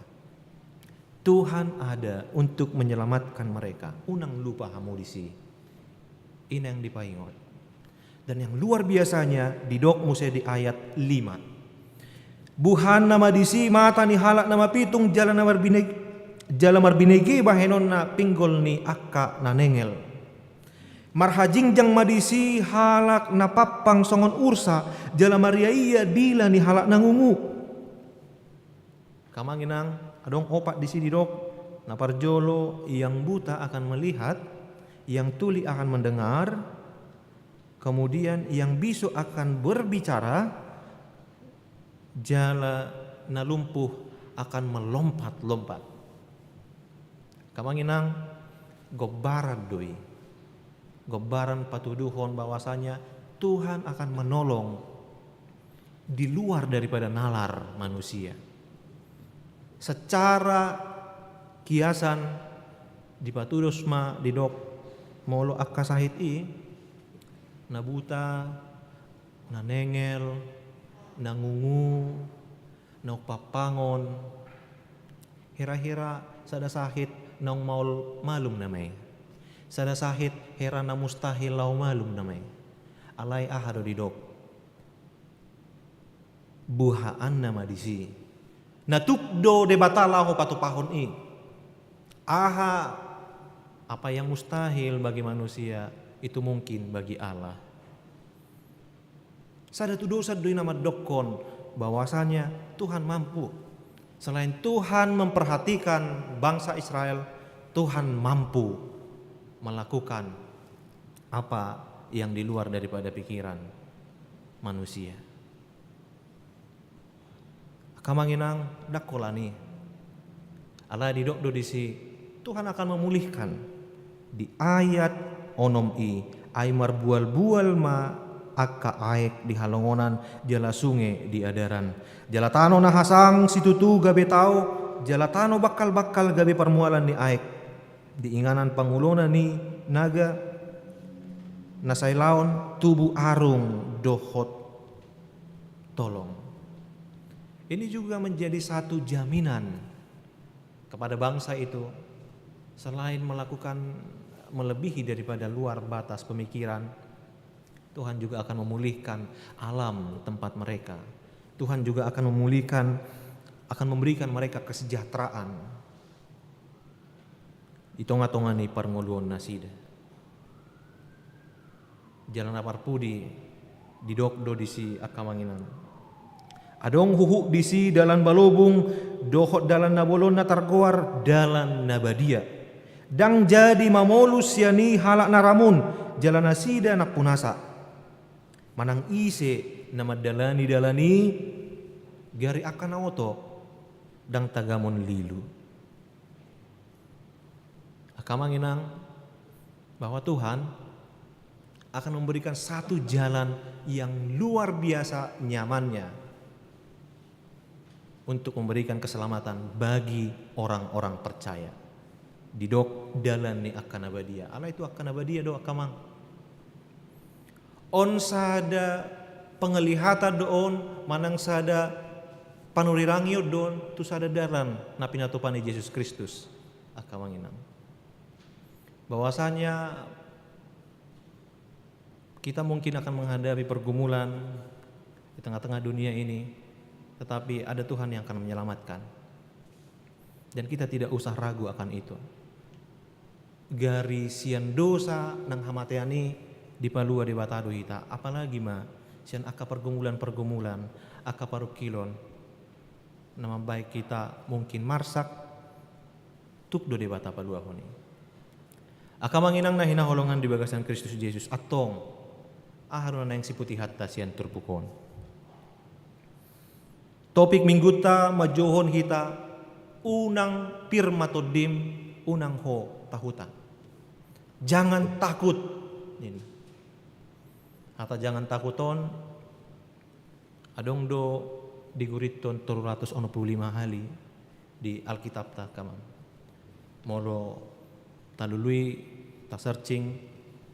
Tuhan ada untuk menyelamatkan mereka. Unang lupa hamu disi. Ini yang dipaingot. Dan yang luar biasanya di dok musai di ayat 5. Buhan nama disi mata ni halak nama pitung jalan marbinegi bahenon na pinggol ni akka na nengel. Marhajingjang madisi halak na papang songon ursa jalan mariaya dila ni halak na ngungu. Kamanginang adong opat disi di dok na parjolo yang buta akan melihat, yang tuli akan mendengar, kemudian yang bisu akan berbicara, jala na lumpuh akan melompat-lompat. Kamanginang gobaran doi. Gobaran patuduhon bahwasanya Tuhan akan menolong di luar daripada nalar manusia. Secara kiasan di patudosma di dok molo akka sahit na buta, na nengel, na ngungu, na papangon, hira-hira sada sahit nang maul malum namay. Sada sahit hera na mustahil lau malum namay. Alay ahado di dok. Buhaan nama disi. Natukdo de batala ho patupahon Aha. Apa yang mustahil bagi manusia itu mungkin bagi Allah. Sada tu dosa doi nama dokon bahwasanya Tuhan mampu. Selain Tuhan memperhatikan bangsa Israel, Tuhan mampu melakukan apa yang di luar daripada pikiran manusia. Kamanginang dakolani. Allah didokdo disi Tuhan akan memulihkan. Di ayat onom aimar bual-bual ma akka aek di halongonan jala sungai di adaran. Jala tano na hasang situtu gabe tao, jala tano bakal-bakal gabe permualan ni aek. Di inganan pangulonan ni naga nasailaon tubuh arung dohot tolong. Ini juga menjadi satu jaminan kepada bangsa itu selain melakukan melebihi daripada luar batas pemikiran, Tuhan juga akan memulihkan alam tempat mereka. Tuhan juga akan memulihkan, akan memberikan mereka kesejahteraan. Itonga-tonga ni parngoluon nasida. Jalan aparpudi didokdo disi akamanginan. Adong huhu disi dalan balobung, dohot dalan nabolon na targoar dalan nabadia. Dang jadi mamolus yani halak naramun jalan nasida nak punasa. Manang ise nama dalani gari akan auto dang tagamon lilu. Akamanginang bahwa Tuhan akan memberikan satu jalan yang luar biasa nyamannya untuk memberikan keselamatan bagi orang-orang percaya. Didok dalan ni akan abadia. Allah itu akan abadia do akamang. On sada penglihatan doon manang sada panurirangyo doon tu sada dalan na pinatupan ni Yesus Kristus akamanginang. Bahwasanya kita mungkin akan menghadapi pergumulan di tengah-tengah dunia ini, tetapi ada Tuhan yang akan menyelamatkan. Dan kita tidak usah ragu akan itu. gari sian dosa nang hamateani di palua di batado hita, apalagi ma sian aka pergumulan aka parukilon nama baik kita mungkin marsak tuk do di bata palua honi aka manginang na hinaholongan di bagasan Kristus Yesus atong aharuna na yang siputi hatta sian turpukon. Topik mingguta majohon kita unang pirmatodim unang ho tahutan. Jangan takut. Atau jangan takuton adong do diguriton 365 hali di Alkitab ta kamang. Molo talului tak searching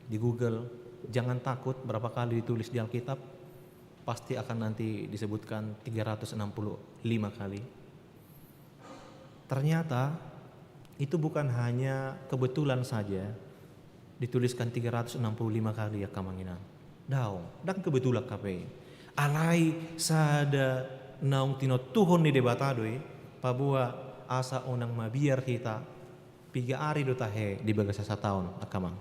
di Google, jangan takut berapa kali ditulis di Alkitab, pasti akan nanti disebutkan 365 kali. Ternyata itu bukan hanya kebetulan saja dituliskan 365 kali ya kamanginang. Daong, dan kebetulan kape. Alai sada naung tino tuhon ni debatadoi, pabua asa onang mabiar kita, piga ari do tahe di bagasa sa tahun akamang.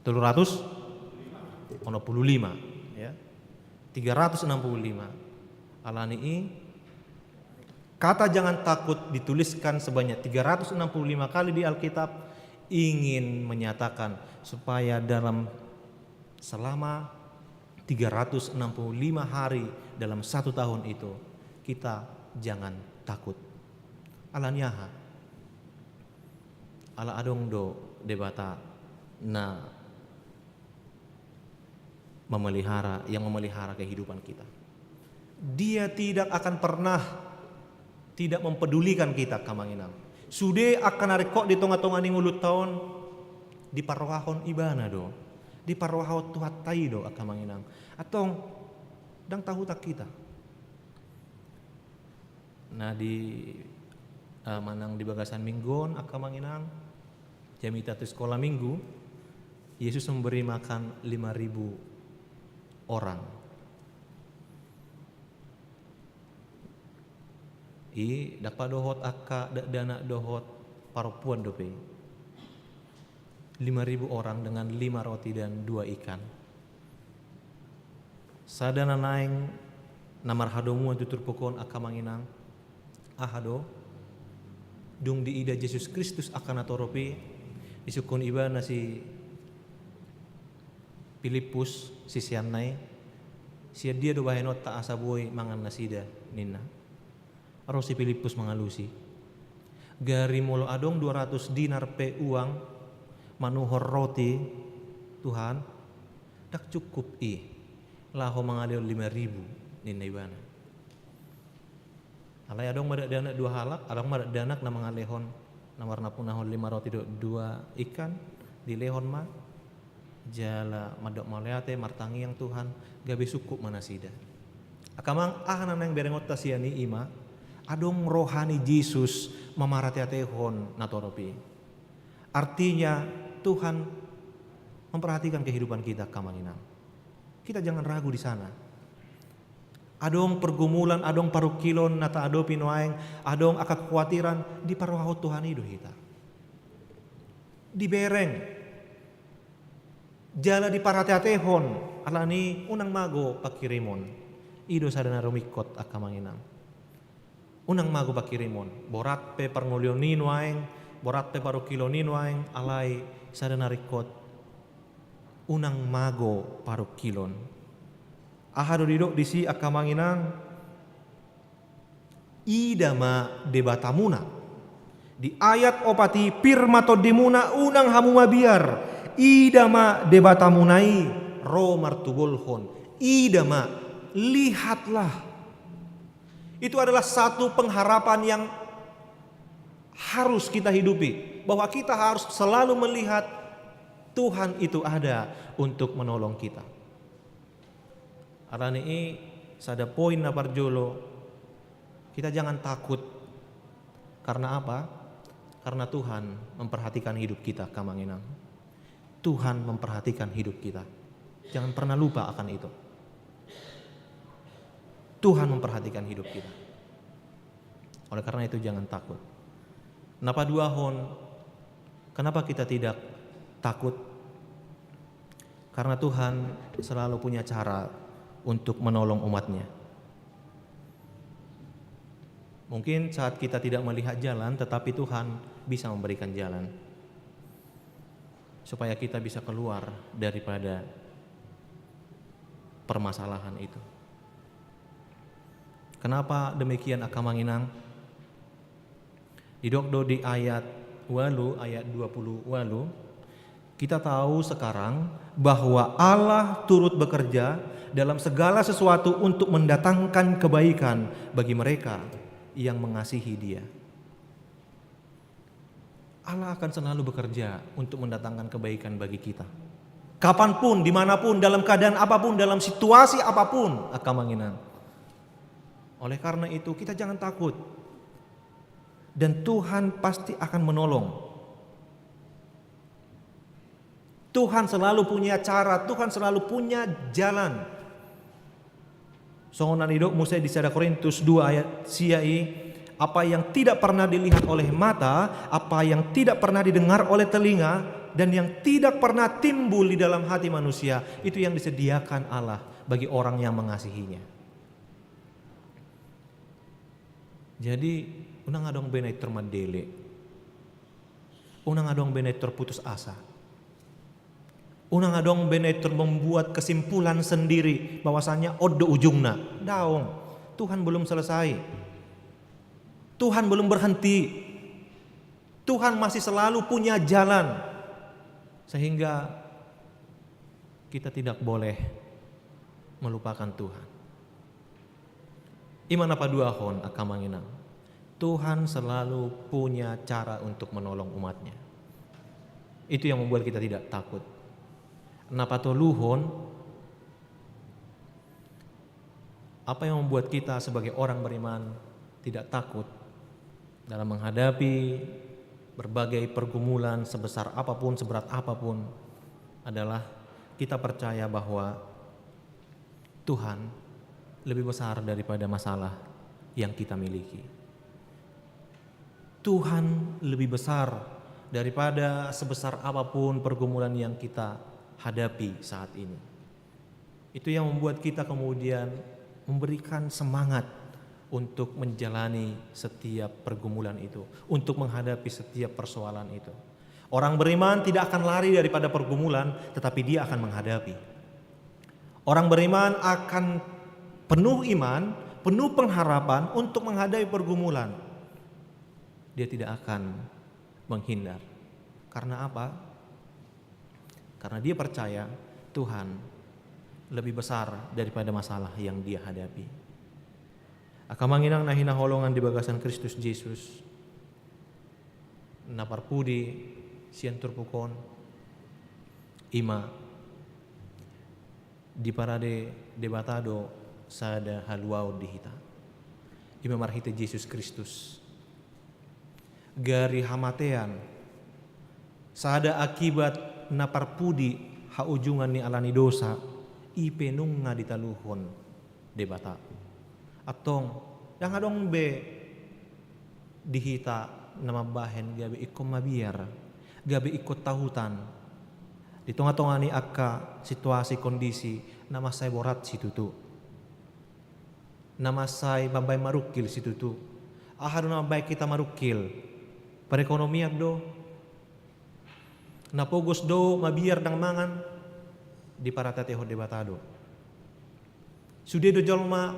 365 ya. 365. Alani kata jangan takut dituliskan sebanyak 365 kali di Alkitab ingin menyatakan supaya selama 365 hari dalam satu tahun itu kita jangan takut. Alanyaha ala adong do debata na yang memelihara kehidupan kita. Dia tidak akan pernah tidak mempedulikan kita kamanginang. Sudah akan rekod di tengah-tengah ning ulut tahun di parwahon ibana do. Di parwahon tuhatai do akamanginang. Atong dang tahu tak kita. Nah di manang di bagasan minggon akamanginang jamita tu sekolah minggu Yesus memberi makan 5.000 orang. Dapat dohot aka dana dohot parupuan dope. 5.000 orang dengan 5 roti dan 2 ikan. Sadana naing namar hadomu tutur pokon aka manginang. Ahado dung di ida Yesus Kristus akan atoropi isukun iba na si Filipus si siannay siya dia do bahenot ta asaboy mangan nasida ninna aro si Filipus mangalusi gari molo adong 200 dinar pe uang manuhor roti Tuhan dak cukup laho mangalio 5.000 ninna ibana alay adong madadana 2 halak adong madadanak na mangalehon na warna punahon 5 roti 2 ikan dilehon ma jala madok maleate martangi yang Tuhan gabe sukup manasida. Akamang ahanan yang berengot tasiani ima adong rohani Yesus mamarati atehon natoropi. Artinya Tuhan memperhatikan kehidupan kita kamanginang. Kita jangan ragu di sana. Adong pergumulan, adong parukilon nata ado pinoaeng, adong akak kekhawatiran di parwahot Tuhan itu kita. Di bereng jala di parate-atehon alani unang mago pakirimon ido sadana rumikot akamanginang unang mago pakirimon borat pe parngolio ninuaeng borat pe parukilo ninuaeng alai sadana rikot unang mago parukilon ahado didok disi akamanginang idama debatamuna di ayat opati pirmato dimuna unang hamuma biar idama debatamunai ro martugolhon idama lihatlah itu adalah satu pengharapan yang harus kita hidupi bahwa kita harus selalu melihat Tuhan itu ada untuk menolong kita. Arani sada poin na parjolo kita jangan takut karena apa? Karena Tuhan memperhatikan hidup kita kamanginang. Tuhan memperhatikan hidup kita. Jangan pernah lupa akan itu. Tuhan memperhatikan hidup kita. Oleh karena itu jangan takut. Napa duahon Kenapa kita tidak takut? Karena Tuhan selalu punya cara untuk menolong umatnya. Mungkin saat kita tidak melihat jalan, tetapi Tuhan bisa memberikan jalan supaya kita bisa keluar daripada permasalahan itu. Kenapa demikian Akamanginang? Didokdo di ayat 20 walu, kita tahu sekarang bahwa Allah turut bekerja dalam segala sesuatu untuk mendatangkan kebaikan bagi mereka yang mengasihi Dia. Allah akan selalu bekerja untuk mendatangkan kebaikan bagi kita. Kapanpun, dimanapun, dalam keadaan apapun, dalam situasi apapun, Akamanginang. Oleh karena itu kita jangan takut. Dan Tuhan pasti akan menolong. Tuhan selalu punya cara, Tuhan selalu punya jalan. Songonan idok Musa di 1 Korintus 2 ayat siai, apa yang tidak pernah dilihat oleh mata, apa yang tidak pernah didengar oleh telinga, dan yang tidak pernah timbul di dalam hati manusia, itu yang disediakan Allah bagi orang yang mengasihinya. Jadi unang adong benay termadele, unang adong benay terputus asa, unang adong benay membuat kesimpulan sendiri bahwasanya odo ujungna, daong, Tuhan belum selesai, Tuhan belum berhenti, Tuhan masih selalu punya jalan, sehingga kita tidak boleh melupakan Tuhan. Iman apa duahon Akamanginang? Tuhan selalu punya cara untuk menolong umatnya. Itu yang membuat kita tidak takut. Napa toluhon? Apa yang membuat kita sebagai orang beriman tidak takut dalam menghadapi berbagai pergumulan sebesar apapun, seberat apapun, adalah kita percaya bahwa Tuhan lebih besar daripada masalah yang kita miliki. Tuhan lebih besar daripada sebesar apapun pergumulan yang kita hadapi saat ini. Itu yang membuat kita kemudian memberikan semangat untuk menjalani setiap pergumulan itu, untuk menghadapi setiap persoalan itu. Orang beriman tidak akan lari daripada pergumulan, tetapi dia akan menghadapi. Orang beriman akan penuh iman, penuh pengharapan untuk menghadapi pergumulan. Dia tidak akan menghindar. Karena apa? Karena dia percaya Tuhan lebih besar daripada masalah yang dia hadapi. Akamanginang nahina holongan di bagasan Kristus Yesus. Naparpudi siantur pukon ima di parade debatado sada haluau dihita. Ima marhite Yesus Kristus. Gari hamatean sada akibat naparpudi haujungan ni alani dosa ipenung nga ditaluhon debata. Atong yang adong be dihita nama bahen gabi ikut mabiar, gabi ikut tahutan. Di tengah-tengah ni akka situasi kondisi nama saya borat situ tu. Nama saya babay marukil situ tu. Ahar nama baik kita marukil. Perekonomian do. Napogos do mabiar dang mangan di paratateho debatado. Sude do jolma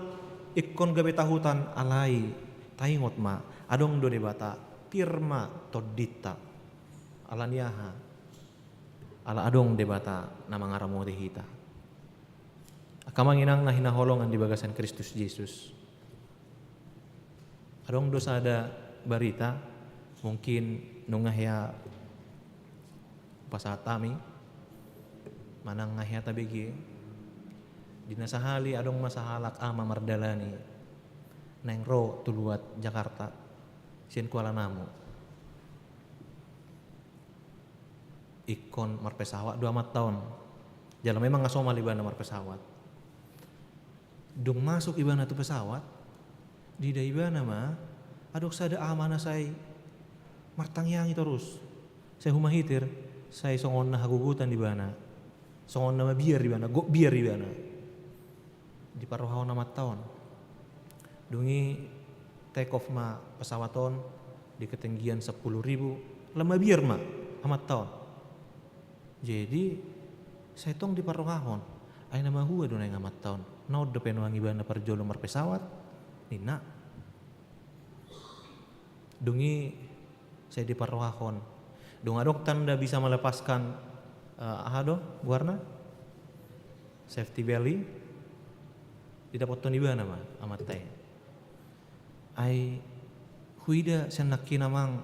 ikon gabe tahutan alai taingot ma adong do debata tirma todita alaniaha ala adong debata nama ngaramo dehita. Akamanginang nahina holongan di bagasan Kristus Yesus. Adong dosa ada barita mungkin nungahya pasatami manang ngahya tabigi dinasahali adong masahalak ama mardalani neng ro tuluat Jakarta sien Kuala Namu ikon marpesawat 2 tahun jalan memang ngasoma libana marpesawat dung masuk ibana tu pesawat di daibana mah adok sada amana say martangyangi terus Saya humahitir, saya songon na hagugutan di bana. Songon nama biar di bana, gok biar di bana. Di paruhahon na tahun. Dungi take off ma pesawaton di ketinggian 10.000 lama biar ma amat tahun. Jadi saya tong di paruhahon. Ay nama hua dunay ngamat tahun. Naud depen wangi bana parjolo mar pesawat. Nina. Dungi saya di paruhahon. Dung adok tanda bisa melepaskan guarna safety belly tidak potong di bana mah amat teh. Ai huida senaki namang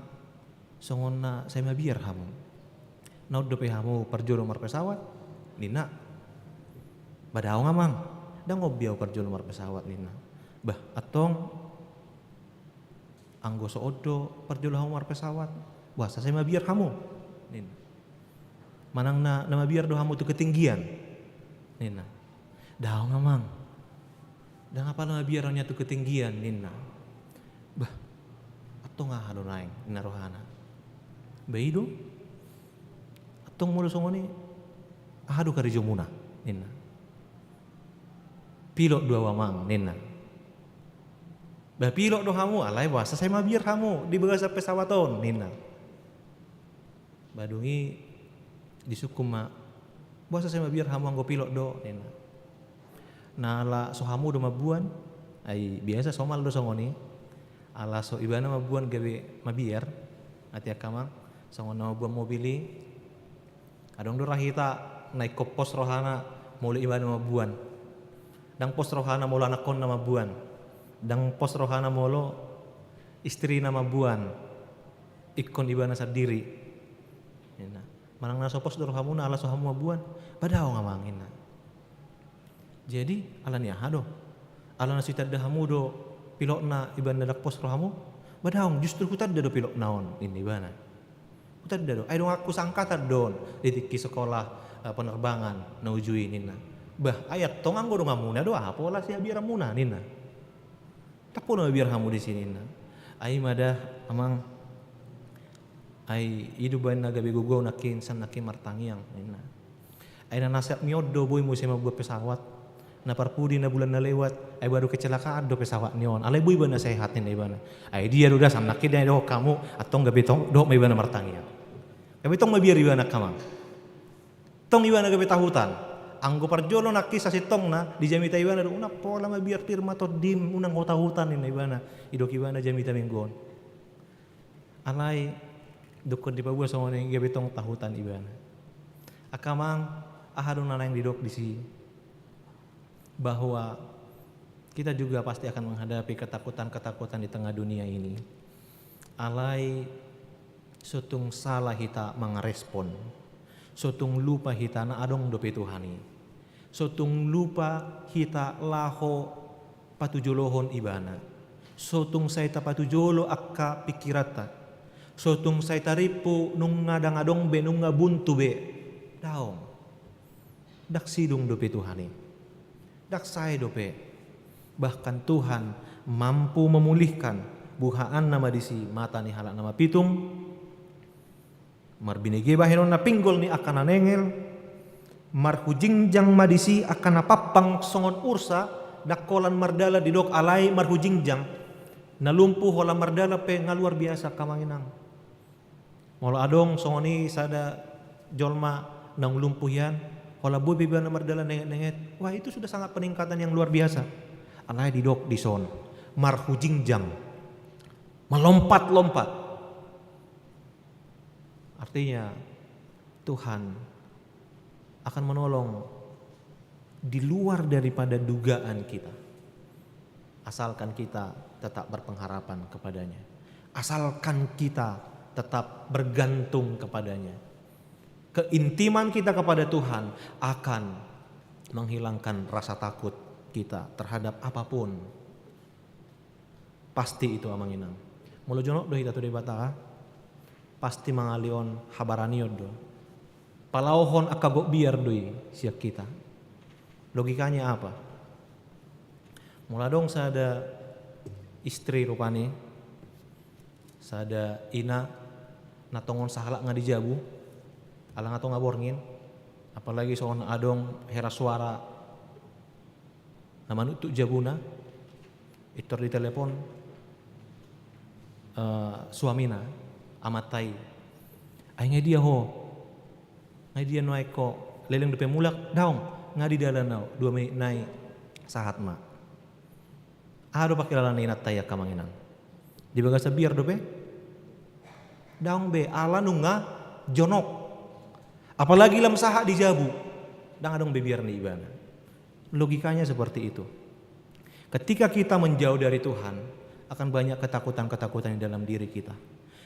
songonna saya mabiar hamu. Naud dope hamu parjolo mar pesawat nina. Badao ngamang da ngobiau parjolo mar pesawat nina. Bah atong anggo soodo parjolo hamu mar pesawat. Wah saya mabiar hamu. Nina. Manang na mabiar do hamu tu ketinggian. Nina. Dao ngamang. Dan apa na mabiarnya tu ketinggian nina. Bah atong nga hado naing nina rohana. Baido atong mulu songoni ahado kari jomuna nina. Pilot dua wamang nina. Bah pilot do hamu alai wasa saya mabiar hamu di bagasa pesawaton nina. Badungi disukum ma wasa saya mabiar hamu anggo pilot do nina. Nala so hamu do mabuan ai biasa somal do songoni. Ala so ibana mabuan gawe mabiar ati akamang songona mabuan mobili. Adong do rahita naik ko pos rohana mulu ibana mabuan. Dang pos rohana mulu anakon na mabuan. Dang pos rohana mulu istri na mabuan. Ikon ibana sadiri. Ina. Manang na so pos do rohamuna ala so hamu mabuan. Badao ngamangin na. Jadi ala ni ahado. Ala na sitad hamu do pilot na iban na pos rohamu. Badaong justru hutad do pilot naon ini ibana. Hutad do. Ay dong aku sangkatan don di sekolah penerbangan na ujui nina. Bah ayat tong anggo do ngamuna do apa wala sia biar muna nina. Tapo na biar hamu di sini nina. Ay madah amang ay iduban na gabi gugaw nakin san nakin martangiang nina. Ay na nasihat miodo boy mo siya mabuat pesawat. Na parpudi na bulan na lewat ay baru kecelakaan do pesawat nion. Alay boy ba na sehat ni ibana. Ay dia do dasam nakid na do kamu atong gabi tong do may ibana martangiang. Gabi tong mabiar ibana kamang. Tong ibana gabi tahutan. Anggo parjolo nakis sa sitong na di jamita ibana do una pola mabiar firma to dim unang tahutan ni ibana. Idok ibana jamita minggon. Alay dukod di pabuas sa mga gabi tong tahutan ibana. Akamang ahadong nanayang didok di si bahwa kita juga pasti akan menghadapi ketakutan-ketakutan di tengah dunia ini. Alai sutung salah kita mengrespon. Sutung lupa kita na adong dope Tuhani. Sutung lupa kita laho patujolohon ibana. Sutung saita patujolo akka pikirata. Sutung saita ripu nung ngadang adong be nung ngabuntu be. Daong. Dak sidung dope Tuhani. Daksai dope. Bahkan Tuhan mampu memulihkan buhaan nama disi mata ni halak nama pitung. Marbinege bahinon na pinggol ni akan nanengel. Marhujingjang madisi akan napapang songon ursa. Dakolan mardala didok alay marhujingjang. Nalumpuh hola mardala pe ngaluar biasa kamanginang. Molo adong songoni sada jolma nang lumpuh yan. Kalau boy bibana mardala nenget-nenget, wah itu sudah sangat peningkatan yang luar biasa. Alay didok dison, marhujingjang, melompat-lompat. Artinya Tuhan akan menolong di luar daripada dugaan kita. Asalkan kita tetap berpengharapan kepadanya. Asalkan kita tetap bergantung kepadanya. Keintiman kita kepada Tuhan akan menghilangkan rasa takut kita terhadap apapun. Pasti itu amanginang. Mulu jonok do hita tu debata pasti mangalion habaraniod do. Palauhon akagok biar doi siak kita. Logikanya apa? Mula dong sada istri rupane, sada ina natongon sahala nga di jabu alang ato nga borngin apalagi soon adong hera suara naman itu jabuna itor di telepon suamina amatay ay nga dia ho nga dia no ko leleng depe mulak daong nga di dalanaw dua may nai sahat ma ado pakilala na inataya kamanginang di baga sa biar dope daong be ala nunga jonok apalagi lam saha di jabu dang adong be biar ni ibana logikanya seperti itu ketika kita menjauh dari Tuhan akan banyak ketakutan-ketakutan di dalam diri kita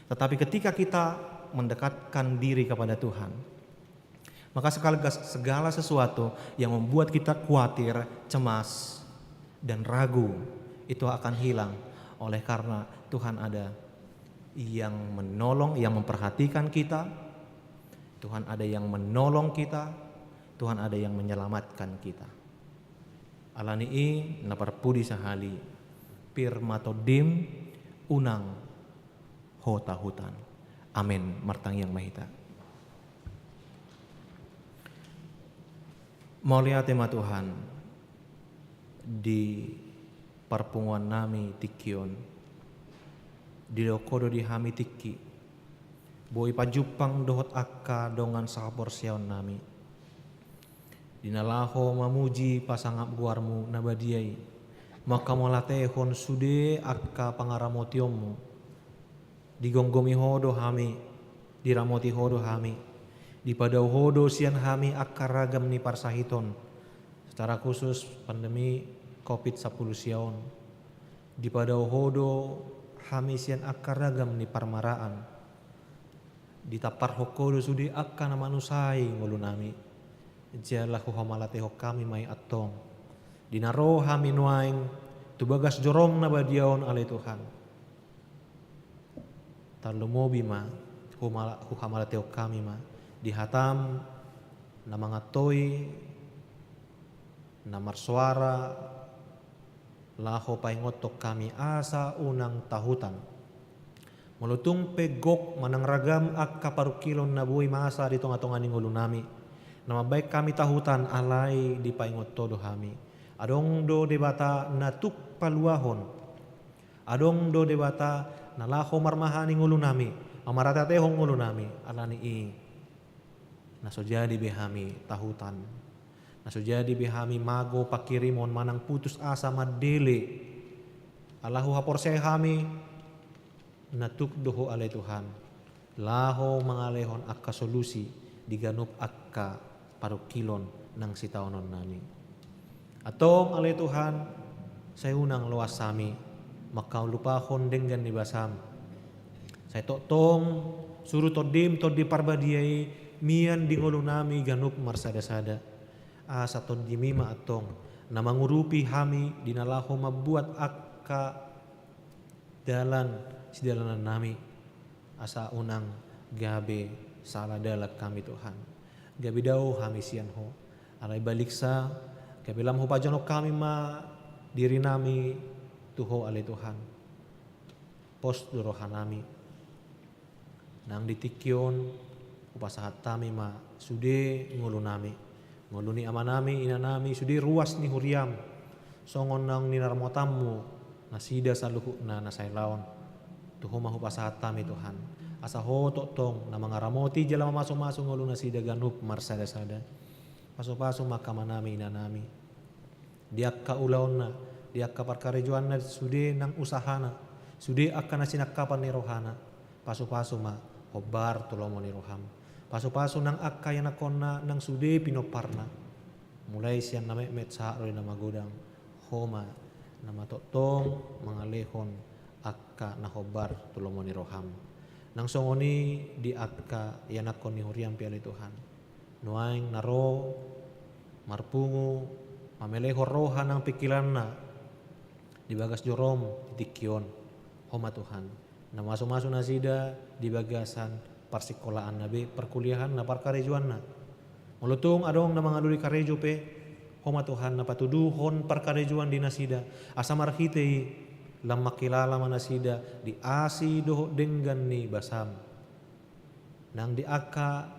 tetapi ketika kita mendekatkan diri kepada Tuhan maka segala sesuatu yang membuat kita khawatir, cemas, dan ragu itu akan hilang oleh karena Tuhan ada yang menolong, yang memperhatikan kita. Tuhan ada yang menolong kita. Tuhan ada yang menyelamatkan kita. Alani naparpudi sahali pirmatodim unang hota hutan. Amin. Martang yang mahita. Mulia tema Tuhan di parpunguan nami tikion di lokodo di hami tiki boi pajupang dohot akka dongan sapor siaon nami dinalaho mamuji pasangap guarmu nabadiai maka molatehon sude akka pangaramotiomu digonggomi hodo hami diramoti hodo hami di padau hodo sian hami akar ragam ni parsahiton secara khusus pandemi COVID-10 siaon di padau hodo hami sian akar ragam ni parmaraan di tapar hokodo sudi akka na manusai ngulu nami jalahu hamalateho kami mai atong dinaro hami nuaing tubagas jorong na badiaon alai Tuhan talumobi ma huhamalateo kami ma dihatam na mga toy na marsuara laho paingotok kami asa unang tahutan mulutung pegok manang ragam akka parukilon na buhay maasa dito nga tonganing ulo nami na mabaik kami tahutan alay di paingot todo hami adong do debata natuk paluahon adong do debata na laho marmahaning ulo nami amaratatehong ulo nami alani nasojadi behami tahutan nasojadi behami mago pakirimon manang putus asa madele Allahu hapor hami natuk doho alay Tuhan laho mangalehon akka solusi diganup akka parukilon ng sitaonon nami atong alay Tuhan say unang luas sami makaulupahon denggan ni basam say totong suru todim todi parbadiay mian di ngolo nami ganup marsada-sada asa tod di mima atong na mangurupi hami dinalaho mabuat akka dalan si dalanan nami asa unang gabi sala dalak kami Tuhan gabi daw hami sian ho alay balik sa gabi lam ho pajanok kami ma diri nami tuho alay Tuhan post durohan nami nang ditikyon upasahat tami ma sude ngulu nami ngulu ni ama nami ina nami sude ruas ni huriam songon nang ninarmotammu nasida sa luhu na nasailaon tuho mahu pasahat tami Tuhan asa ho tong na mga ramoti jala mamasok-masok ngulu nasida ganup marsada-sada paso-paso makama nami ina nami diak ka ulaon na diak ka parkarejuan na sude nang usahana sude akka na sinakapan ni rohana paso-paso ma hobar tulomo ni roham paso-paso nang akka yan akonna nang sude pinoparna mulai siyan na met sa aroy na magudang homa na matotong mga lehon akka na hobar tulomo ni roham nang songoni di akka yan akon ni huriam piali Tuhan nuaing naro marpungu mameleho roha ng pikiran na di bagas jorom titikyon homa Tuhan na maso-maso na sida di bagasan parsikolaan na be perkuliahan na parkarejuan na mulutong adong na mga luli karejo pe homa Tuhan na patuduhon parkarejuan di nasida asa marhitei lam makilala manasida di asi doho denggan ni basam nang di aka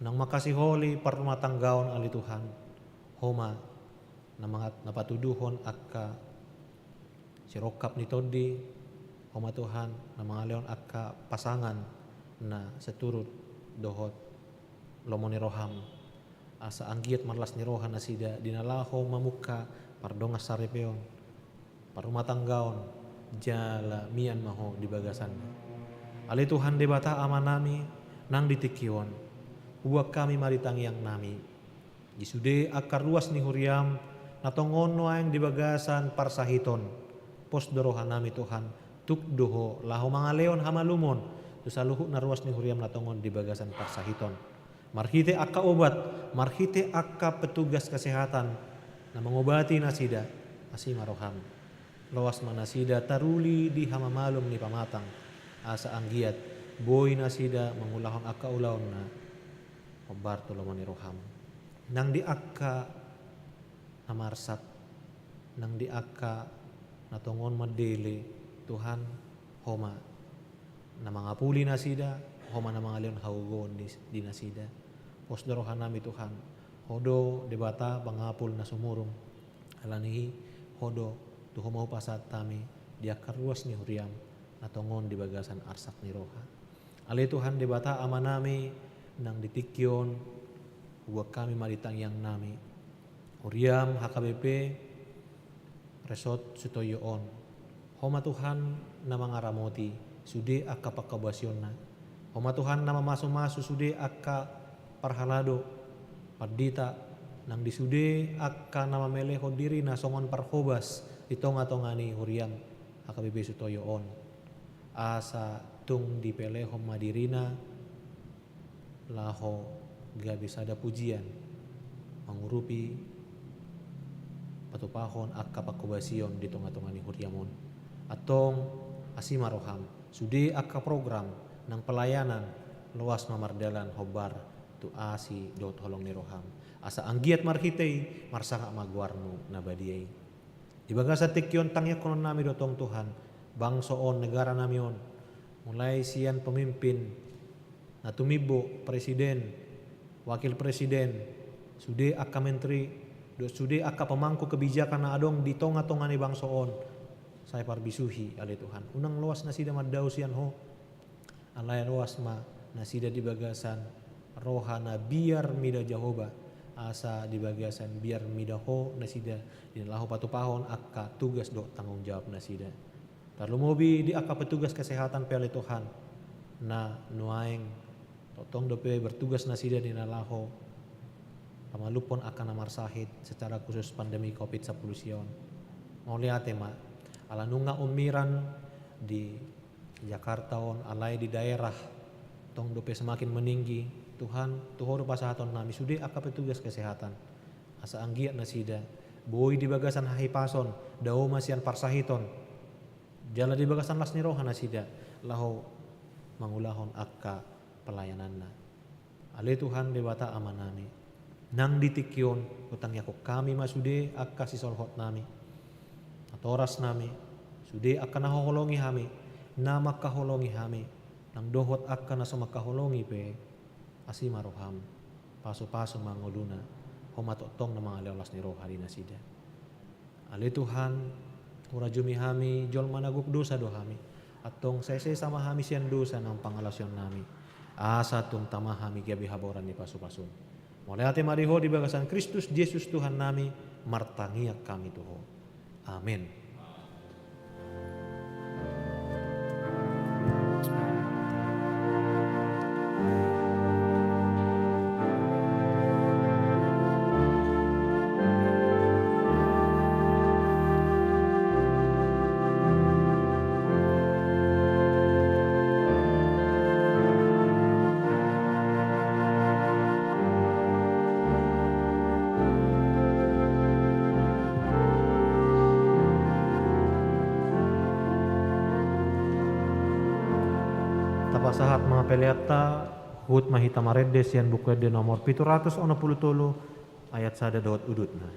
nang makasih holi parrumah tanggaon ali Tuhan homa na mga napatuduhon akka sirokap ni Todi homa Tuhan na mga leon akka pasangan na seturut dohot lomo ni roham asa anggiat marlas ni rohan na sida dinalaho mamuka pardongas sarepeon parrumah tanggaon jala mian maho di bagasan ali Tuhan debata amanami nang ditikion huwag kami maritang yang nami jisude akar luas ni huriam natongon noaeng di bagasan parsahiton pos dorohan nami Tuhan tuk doho laho mga leon hamalumon tu saluhu na ruas ni huriam natongon di bagasan parsahiton marhite akka obat marhite akka petugas kesehatan na mengobati nasida asima roham lawas manasida taruli di hamamalum ni pamatang asa anggiat boy nasida mengulahon akka ulaon na obarto lamon ni roham nang di akka namarsat nang di akka natongon madele Tuhan homa na mga puli nasida homa na mga leon haugon di nasida pos dorohan nami Tuhan hodo debata bangapul na sumurong alanihi hodo tuho mau pasat tami di akar luas ni huriam natongon di bagasan arsak ni roha ali Tuhan debata amanami nang ditikyon huwag kami maritang yang nami huriam HKBP resort sutoyoon homa Tuhan na mga ramoti sude akka pakabasyon na homa Tuhan na mamaso-maso sude akka parhalado pardita nang disude akka na mameleho diri na songon parhobas itonga-tongani huriam HKBP sutoyoon asa tung dipeleho madirina laho gabisada pujian mangurupi patupahon akka pakubasyon di tonga-tonga ni huriamon atong asima roham sude akka program ng pelayanan luas mamardalan hobar tu asi dot holong ni roham asa anggiat marhitei marsaka magwarmo na badiyay di bagasa tikyon tangyak konon nami dotong Tuhan bangsoon negara namion mulai siyan pemimpin na tumibo presiden wakil presiden sude akka menteri sude akka pemangku kebijakan na adong di tonga-tonga ni bangsoon saya parbisuhi ali Tuhan unang luas na sida maddaw siyan ho alay luas ma na sida di bagasan roha na biar mida Jehovah asa di bagasan biar mida ho na sida dinalaho patupahon akka tugas do tanggung jawab na sida tarlumobi di akka petugas kesehatan pe ali Tuhan na nuaeng totong dope bertugas na sida dinalaho pamalupon akan namar sahid secara khusus pandemi COVID-19 siyon mau lihat ma ala nunga umiran di Jakarta on alay di daerah tong dope semakin meninggi Tuhan tuhoro pasahaton nami sude akka petugas kesehatan asa anggiat na sida boy di bagasan hahipason dao masian parsahiton jala di bagasan las nirohan na sida laho mangulahon akka pelayananna ali Tuhan debata amanami nang ditikyon utang yakok kami masude akka sisolhot nami atoras nami sude akka nahoholongi hami na makaholongi hami nang dohot akka na sumakaholongi pe asima roham paso-paso manguluna homatotong na mga leolas ni roha di nasida ali Tuhan urajumi hami jol managuk dosa do hami atong sese sama hami siyan dosa ng pangalasyon nami asa tung tama hami gabi haboran ni paso-pason mulai ate mariho di bagasan Kristus Yesus Tuhan nami martangiak kami tuho amin. Tapasahat mga pelyata hut mahita maredes yan bukwede nomor 763 ayat sada dot udut na.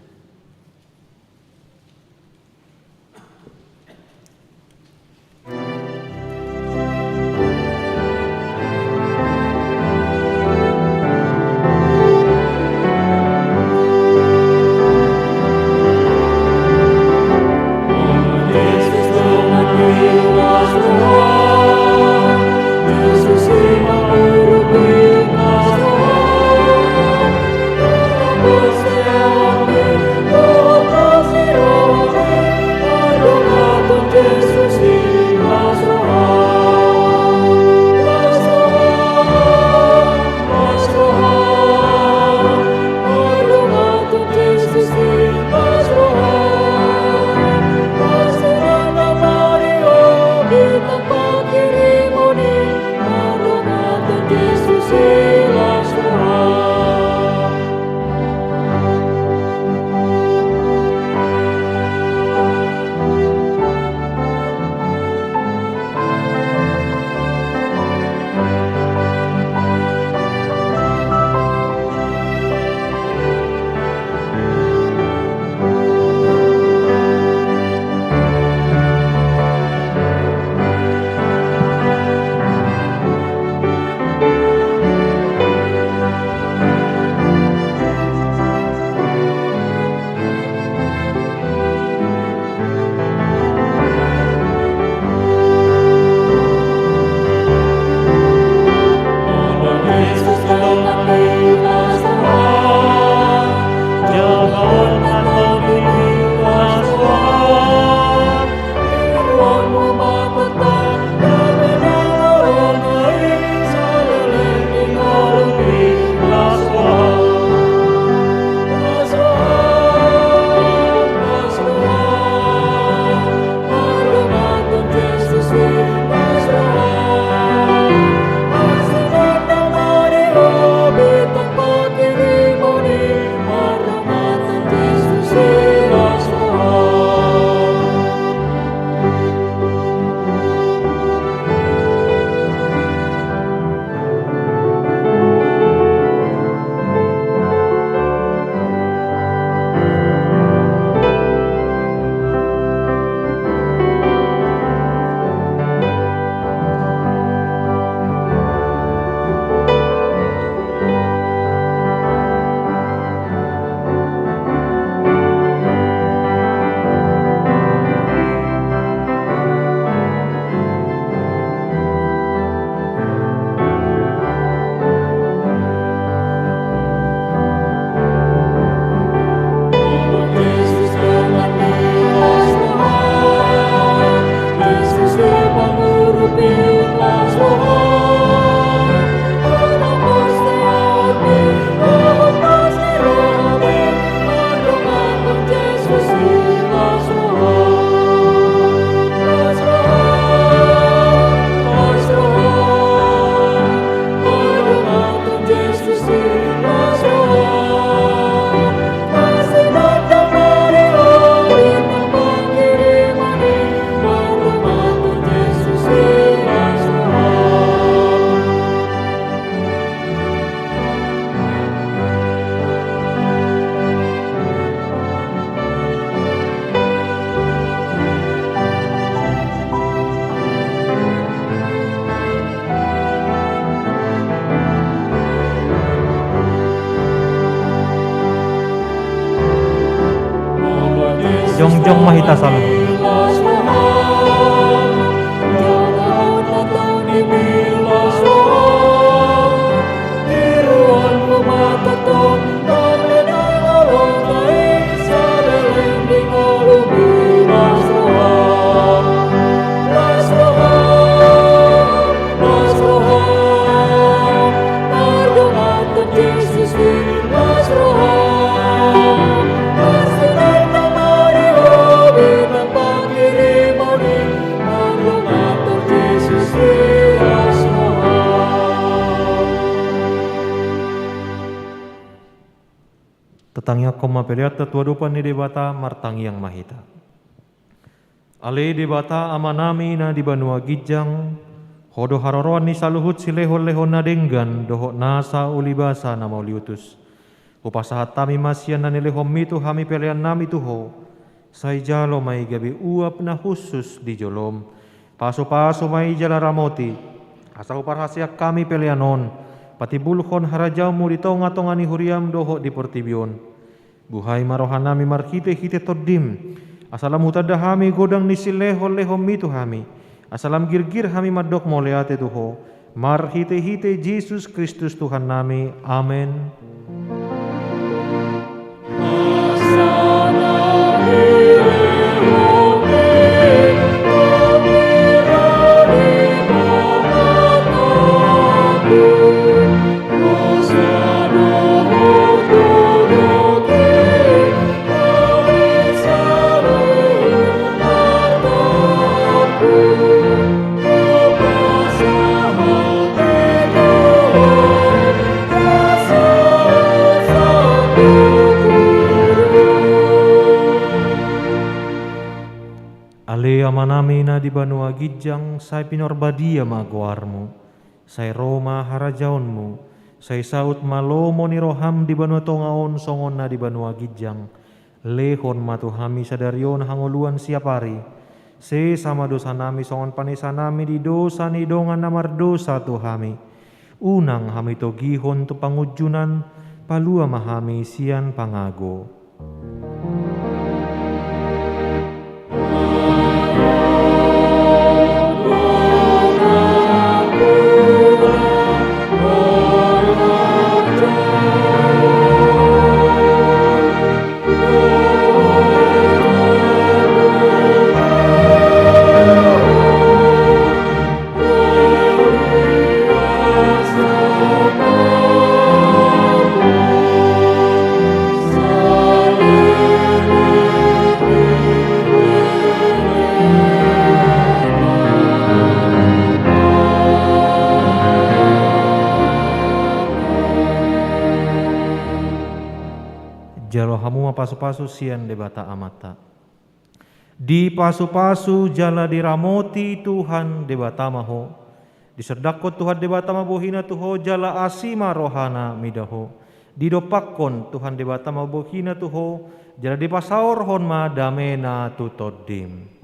Jongjong mahita saluhut. Tetangnya koma peliata tua dupan ni debata martang yang mahita. Ale debata amanami na di Banua Gijang, hodo haroroan ni saluhut si lehon-lehon na denggan, dohok nasa ulibasa na mauliutus. Upasahat tami masyan na nilehom mitu hami pelian nami tuho, say jalo may gabi uap na khusus di jolom. Paso-paso may jala ramoti, asa uparhasyak kami pelianon, pati bulhon harajamu di tonga-tonga ni huriam dohok di portibion. Buhay marohan nami marhite-hite todim, asalam hutada hami godang ni silehon-lehom mitu hami, asalam girgir hami madok moleate tuho, marhite-hite Yesus Kristus Tuhan nami, amen. Ale amanami na di Banua Gijang, say pinorbadia maguarmu, say Roma harajaonmu, say saut malomo ni roham di Banua Tongaon songon na di Banua Gijang, lehon matuhami sadarion hanguluan siapari, se sama dosa nami songon panesa nami di dosa ni dongan namar dosa tuhami, unang hami to gihon tu pangujunan, palua mahami sian pangago. Jalo hamu pasu-pasu sian debata amata. Di pasu-pasu jala diramoti Tuhan debata maho. Diserdakot Tuhan debata mabohina tuho jala asima rohana midaho. Didopakon Tuhan debata mabohina tuho jala dipasaor honma damena tutodim.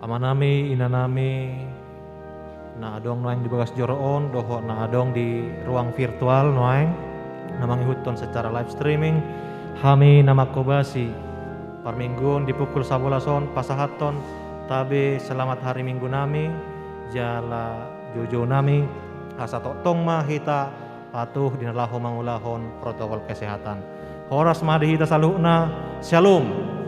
Amanami inanami na adong noeng di bagas joroon doho na adong di ruang virtual noeng namang ihuton secara live streaming hami namakobasi parminggun di pukul 11 pasahaton tabe selamat hari minggu nami jala jojo nami asa totong mahita patuh dinalaho mangulahon protokol kesehatan horas madi hita saluhna shalom.